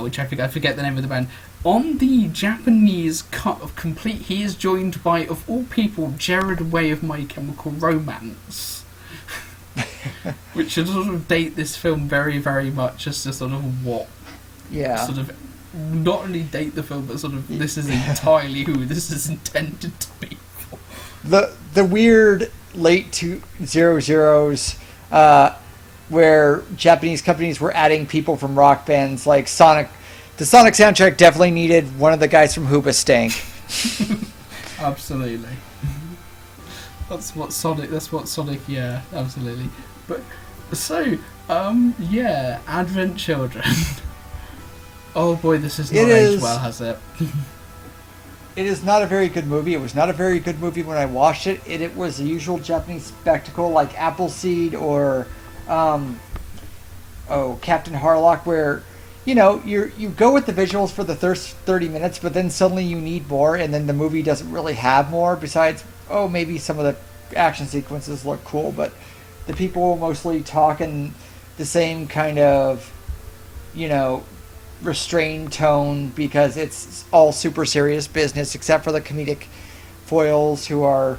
which I forget the name of the band. On the Japanese cut of Complete, he is joined by, of all people, Jared Way of My Chemical Romance. Which should sort of date this film very, very much as to sort of what... Yeah. Sort of not only date the film, but sort of this is entirely who this is intended to be for. The weird late 2000s where Japanese companies were adding people from rock bands like Sonic. The Sonic soundtrack definitely needed one of the guys from Hoobastank. Absolutely. That's what Sonic. Yeah, absolutely. But so, yeah, Advent Children. Oh boy, this has not aged well, has it? It is not a very good movie. It was not a very good movie when I watched it. It was the usual Japanese spectacle like Appleseed or Captain Harlock, where you go with the visuals for the first 30 minutes, but then suddenly you need more, and then the movie doesn't really have more besides, maybe some of the action sequences look cool, but the people mostly talk in the same kind of, restrained tone because it's all super serious business except for the comedic foils who are,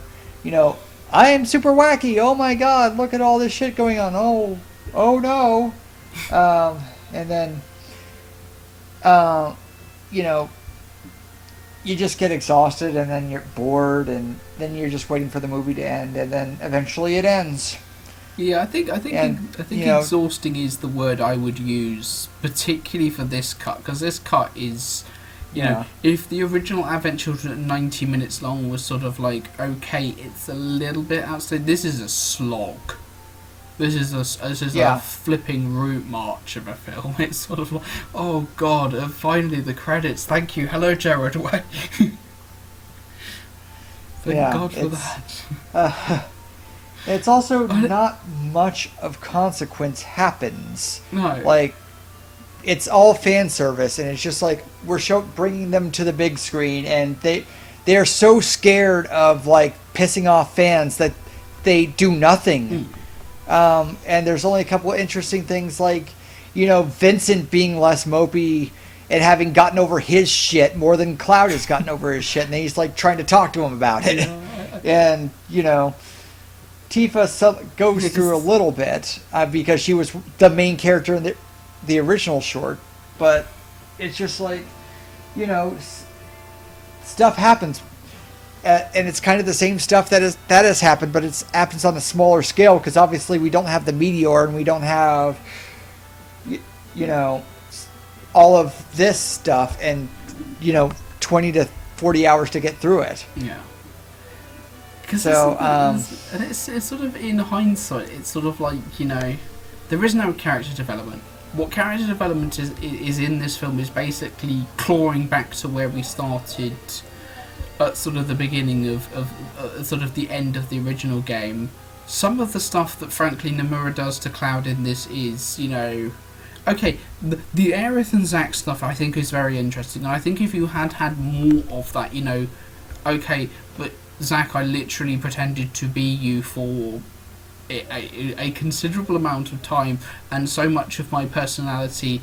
I am super wacky. Oh my god, look at all this shit going on. Oh no. And then you just get exhausted and then you're bored and then you're just waiting for the movie to end and then eventually it ends. Yeah, I think exhausting is the word I would use, particularly for this cut, because this cut is, if the original Advent Children at 90 minutes long was sort of like, okay, it's a little bit outside, this is a slog. This is a flipping route march of a film. It's sort of like, oh god, finally the credits. Thank you. Hello, Jared Way. Thank God for that. It's also not much of consequence happens. No. Like, it's all fan service, and it's just like we're bringing them to the big screen, and they are so scared of like pissing off fans that they do nothing. And there's only a couple of interesting things like, Vincent being less mopey and having gotten over his shit more than Cloud has gotten over his shit, and he's like trying to talk to him about it. And Tifa goes through a little bit because she was the main character in the original short, but it's just like, stuff happens. And it's kind of the same stuff that has happened, but it happens on a smaller scale because obviously we don't have the meteor and we don't have, all of this stuff and, 20 to 40 hours to get through it. Yeah. Because it's sort of, in hindsight, it's sort of like, there is no character development. What character development is in this film is basically clawing back to where we started at sort of the beginning of sort of the end of the original game. Some of the stuff that, frankly, Nomura does to Cloud in this is, okay, the Aerith and Zack stuff I think is very interesting, and I think if you had more of that, okay, but Zack, I literally pretended to be you for a considerable amount of time, and so much of my personality,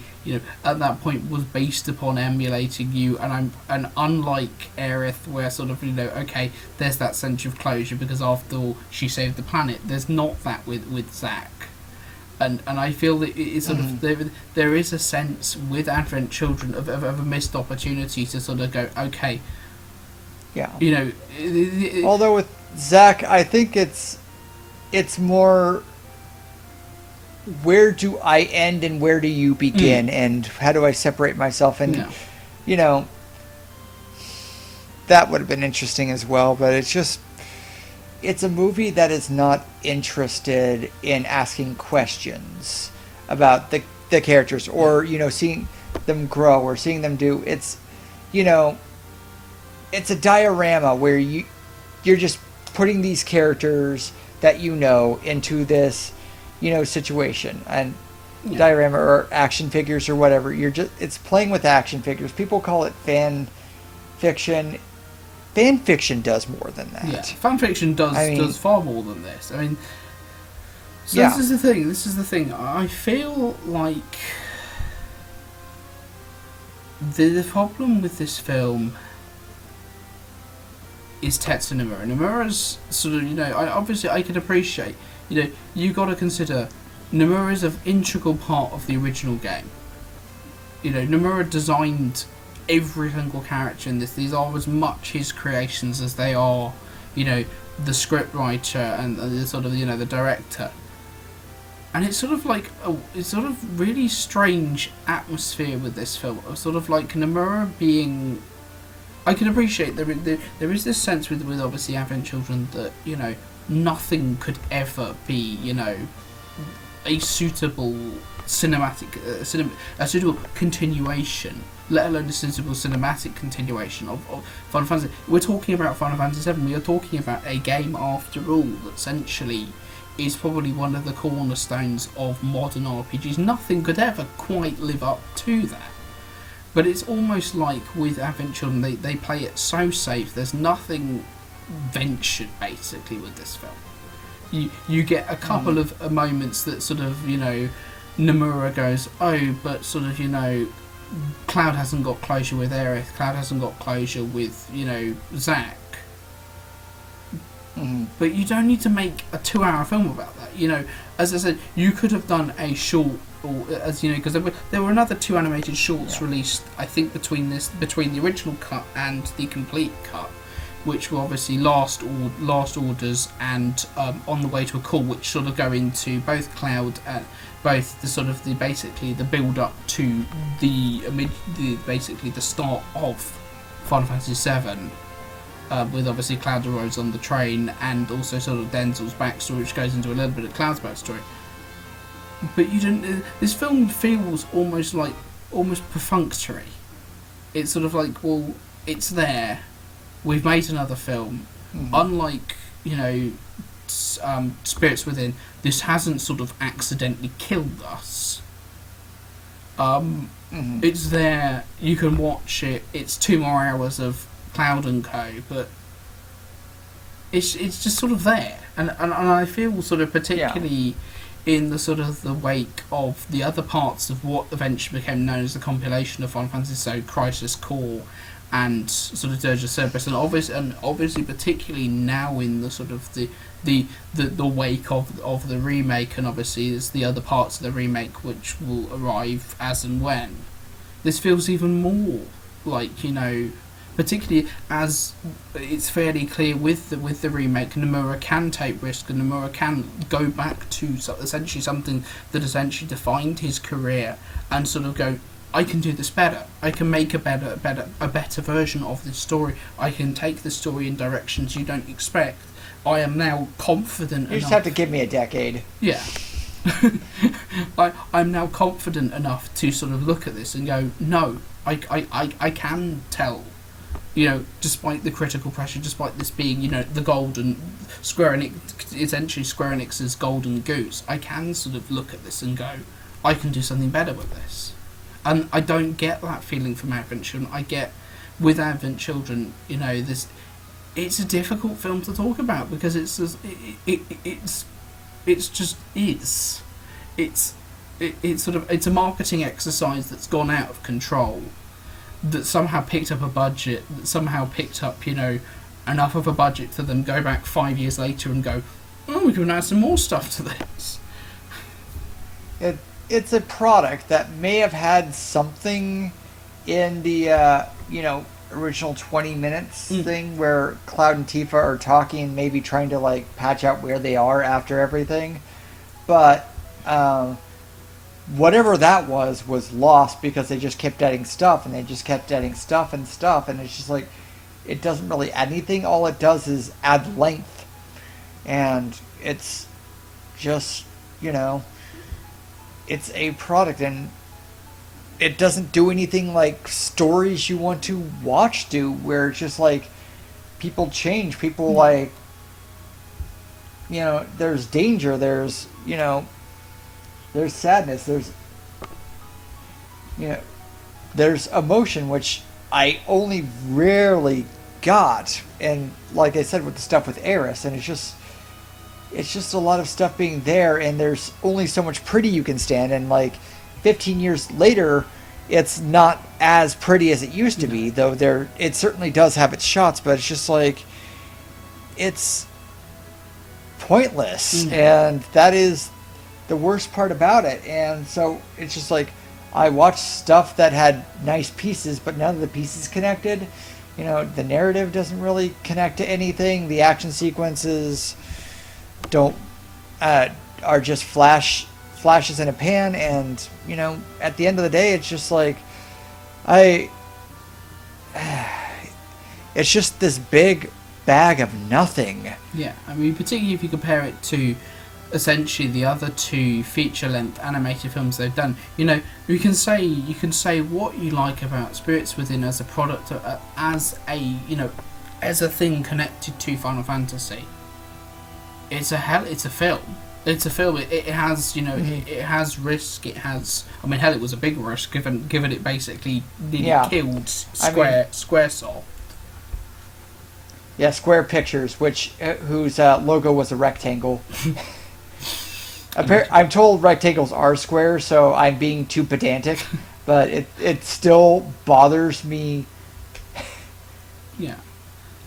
at that point was based upon emulating you, and unlike Aerith, where sort of, okay, there's that sense of closure because after all she saved the planet. There's not that with Zack, and I feel that it's sort of there is a sense with Advent Children of a missed opportunity to sort of go, okay, yeah, although with Zack, I think it's more where do I end and where do you begin and how do I separate myself, and that would have been interesting as well, but it's a movie that is not interested in asking questions about the characters or seeing them grow or seeing them do. It's it's a diorama where you're just putting these characters that you know into this, situation. And Yeah. diorama or action figures or whatever. It's playing with action figures. People call it fan fiction. Fan fiction does more than that. Yeah, fan fiction does far more than this. I mean, so yeah. This is the thing. I feel like the problem with this film is Tetsuya Nomura. Nomura's sort of, I can appreciate, you got to consider Nomura is an integral part of the original game. Nomura designed every single character in this. These are as much his creations as they are, the script writer and the sort of, the director. And it's sort of like it's sort of really strange atmosphere with this film. Of sort of like Nomura being. I can appreciate there is this sense with obviously Advent Children that nothing could ever be a suitable cinematic a suitable continuation, let alone a suitable cinematic continuation of Final Fantasy. We're talking about Final Fantasy VII. We are talking about a game, after all, that essentially is probably one of the cornerstones of modern RPGs. Nothing could ever quite live up to that. But it's almost like with Advent Children, they play it so safe. There's nothing ventured, basically, with this film. You get a couple of moments that sort of, Nomura goes, oh, but sort of, Cloud hasn't got closure with Aerith, Cloud hasn't got closure with, Zack. Mm-hmm. But you don't need to make a 2-hour film about that. As I said, you could have done a short, or because there were another 2 animated shorts released, I think, between the original cut and the complete cut, which were obviously Last Orders and On the Way to a Call, which sort of go into both Cloud and both the sort of basically the build up to the start of Final Fantasy VII. With obviously Cloud arrives on the train, and also sort of Denzel's backstory, which goes into a little bit of Cloud's backstory. But you don't. This film feels almost perfunctory. It's sort of like, well, it's there. We've made another film. Mm-hmm. Unlike Spirits Within, this hasn't sort of accidentally killed us. It's there. You can watch it. It's 2 more hours of Cloud and Co, but it's just sort of there, and I feel sort of particularly in the sort of the wake of the other parts of what eventually became known as the compilation of Final Fantasy, so Crisis Core and sort of Dirge of Cerberus, and obviously particularly now in the sort of the wake of the remake, and obviously there's the other parts of the remake which will arrive as and when. This feels even more like, particularly as it's fairly clear with the remake, Nomura can take risks, and Nomura can go back to essentially something that essentially defined his career and sort of go, I can do this better. I can make a better version of this story. I can take the story in directions you don't expect. I am now confident enough. You just have to give me a decade. Yeah. I'm now confident enough to sort of look at this and go, no, I can tell. Despite the critical pressure, despite this being, the golden Square Enix, essentially Square Enix's golden goose, I can sort of look at this and go, I can do something better with this. And I don't get that feeling from Advent Children. I get, with Advent Children, this, it's a difficult film to talk about because it's just, it's a marketing exercise that's gone out of control, that somehow picked up a budget, that somehow picked up, enough of a budget to them go back 5 years later and go, oh, we can add some more stuff to this. It's a product that may have had something in the, original 20 minutes thing where Cloud and Tifa are talking and maybe trying to, patch out where they are after everything. But, whatever that was lost because they just kept adding stuff, and they just kept adding stuff, and it's just like, it doesn't really add anything. All it does is add length, and it's just, it's a product, and it doesn't do anything like stories you want to watch do, where it's just like, people change, people there's danger, there's sadness, there's emotion, which I only rarely got. And like I said, with the stuff with Eris, and it's just a lot of stuff being there, and there's only so much pretty you can stand. And like 15 years later, it's not as pretty as it used to be, though it certainly does have its shots, but it's just like, it's pointless. And that is the worst part about it. And so it's just like, I watched stuff that had nice pieces, but none of the pieces connected. The narrative doesn't really connect to anything. The action sequences are just flashes in a pan, and at the end of the day, it's just like it's just this big bag of nothing. Yeah, I mean, particularly if you compare it to essentially the other two feature-length animated films they've done. You can say what you like about Spirits Within as a product, as a thing connected to Final Fantasy. It's a film. It's a film. It has it has risk. It has. I mean, hell, it was a big risk given it basically nearly killed Squaresoft. Yeah, Square Pictures, whose logo was a rectangle. I'm told rectangles are square, so I'm being too pedantic, but it still bothers me. Yeah,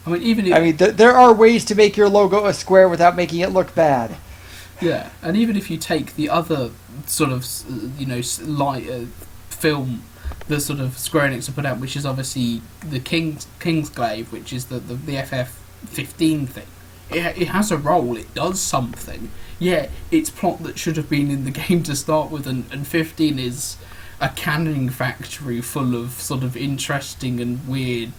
I mean, there are ways to make your logo a square without making it look bad. Yeah, and even if you take the other sort of film that sort of Square Enix have put out, which is obviously the Kingsglaive, which is the FF15 thing. It has a role. It does something. Yeah, it's plot that should have been in the game to start with, and 15 is a canning factory full of sort of interesting and weird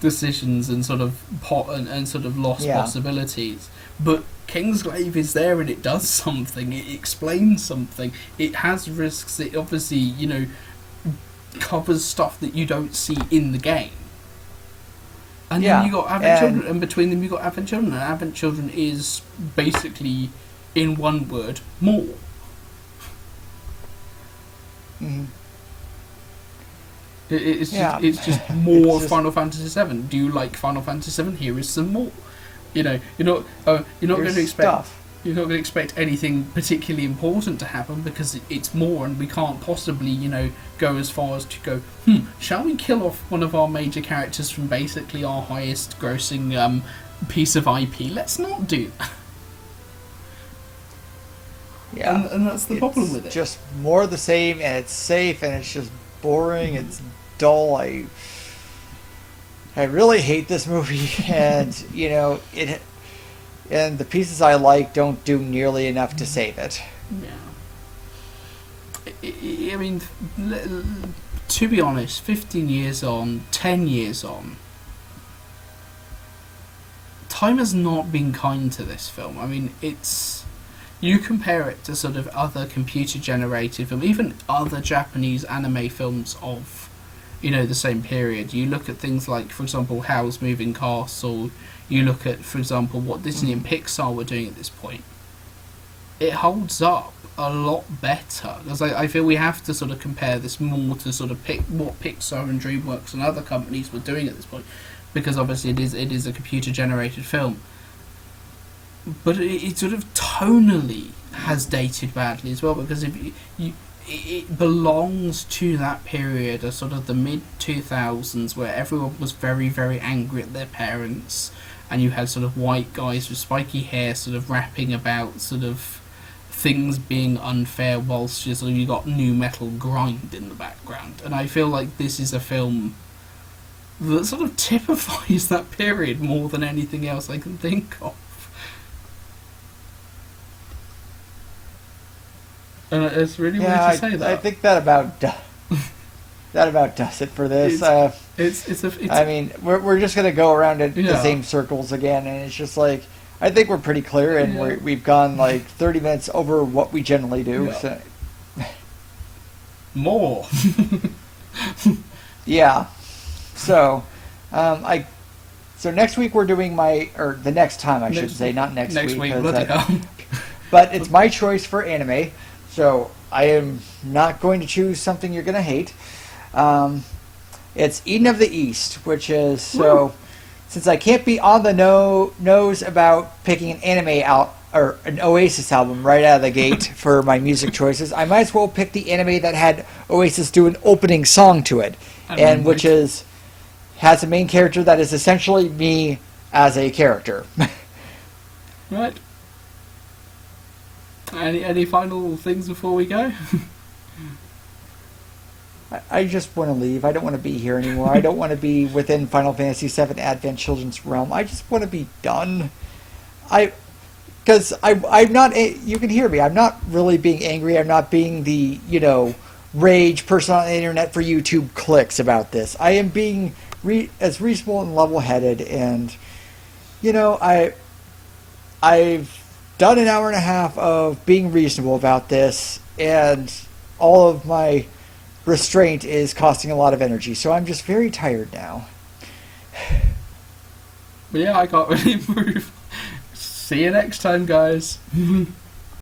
decisions and sort of and sort of lost possibilities. But Kingsglaive is there, and it does something. It explains something. It has risks. It obviously covers stuff that you don't see in the game. And then you got Advent Children, and between them you got Advent Children, and Advent Children is basically, in one word, more. Mm-hmm. It's just more Final Fantasy VII. Do you like Final Fantasy VII? Here is some more. You're not going to expect. You're not going to expect anything particularly important to happen because it's more, and we can't possibly, go as far as to go, shall we kill off one of our major characters from basically our highest grossing piece of IP? Let's not do that. Yeah. And that's the problem with it. It's just more of the same, and it's safe, and it's just boring, it's dull. I really hate this movie, and, and the pieces I like don't do nearly enough to save it. Yeah. I mean, to be honest, 15 years on, 10 years on, time has not been kind to this film. I mean, you compare it to sort of other computer-generated film, even other Japanese anime films of, the same period. You look at things like, for example, Howl's Moving Castle. You look at, for example, what Disney and Pixar were doing at this point. It holds up a lot better, because I feel we have to sort of compare this more to sort of what Pixar and DreamWorks and other companies were doing at this point, because obviously it is a computer-generated film. But it sort of tonally has dated badly as well, because it belongs to that period of sort of the mid-2000s where everyone was very, very angry at their parents, and you had sort of white guys with spiky hair sort of rapping about sort of things being unfair, whilst you got nu metal grind in the background. And I feel like this is a film that sort of typifies that period more than anything else I can think of. And it's really weird to say that. I think that about does it for this. I mean, we're just gonna go around in the same circles again, and it's just like, I think we're pretty clear, and we've gone like 30 minutes over what we generally do. Yeah. So. More. Yeah. So, So next week we're doing the next time I should say, not next week. Next week, bloody hell. But it's my choice for anime, so I am not going to choose something you're going to hate. It's Eden of the East, which is since I can't be on the nose about picking an anime out or an Oasis album right out of the gate for my music choices, I might as well pick the anime that had Oasis do an opening song to it, and which has a main character that is essentially me as a character. Right. Any final things before we go? I just want to leave. I don't want to be here anymore. I don't want to be within Final Fantasy VII Advent Children's realm. I just want to be done. Because I'm not. You can hear me. I'm not really being angry. I'm not being the rage person on the internet for YouTube clicks about this. I am being as reasonable and level-headed, and I've done an hour and a half of being reasonable about this, and all of my restraint is costing a lot of energy, so I'm just very tired now. Yeah, I can't really move. See you next time, guys.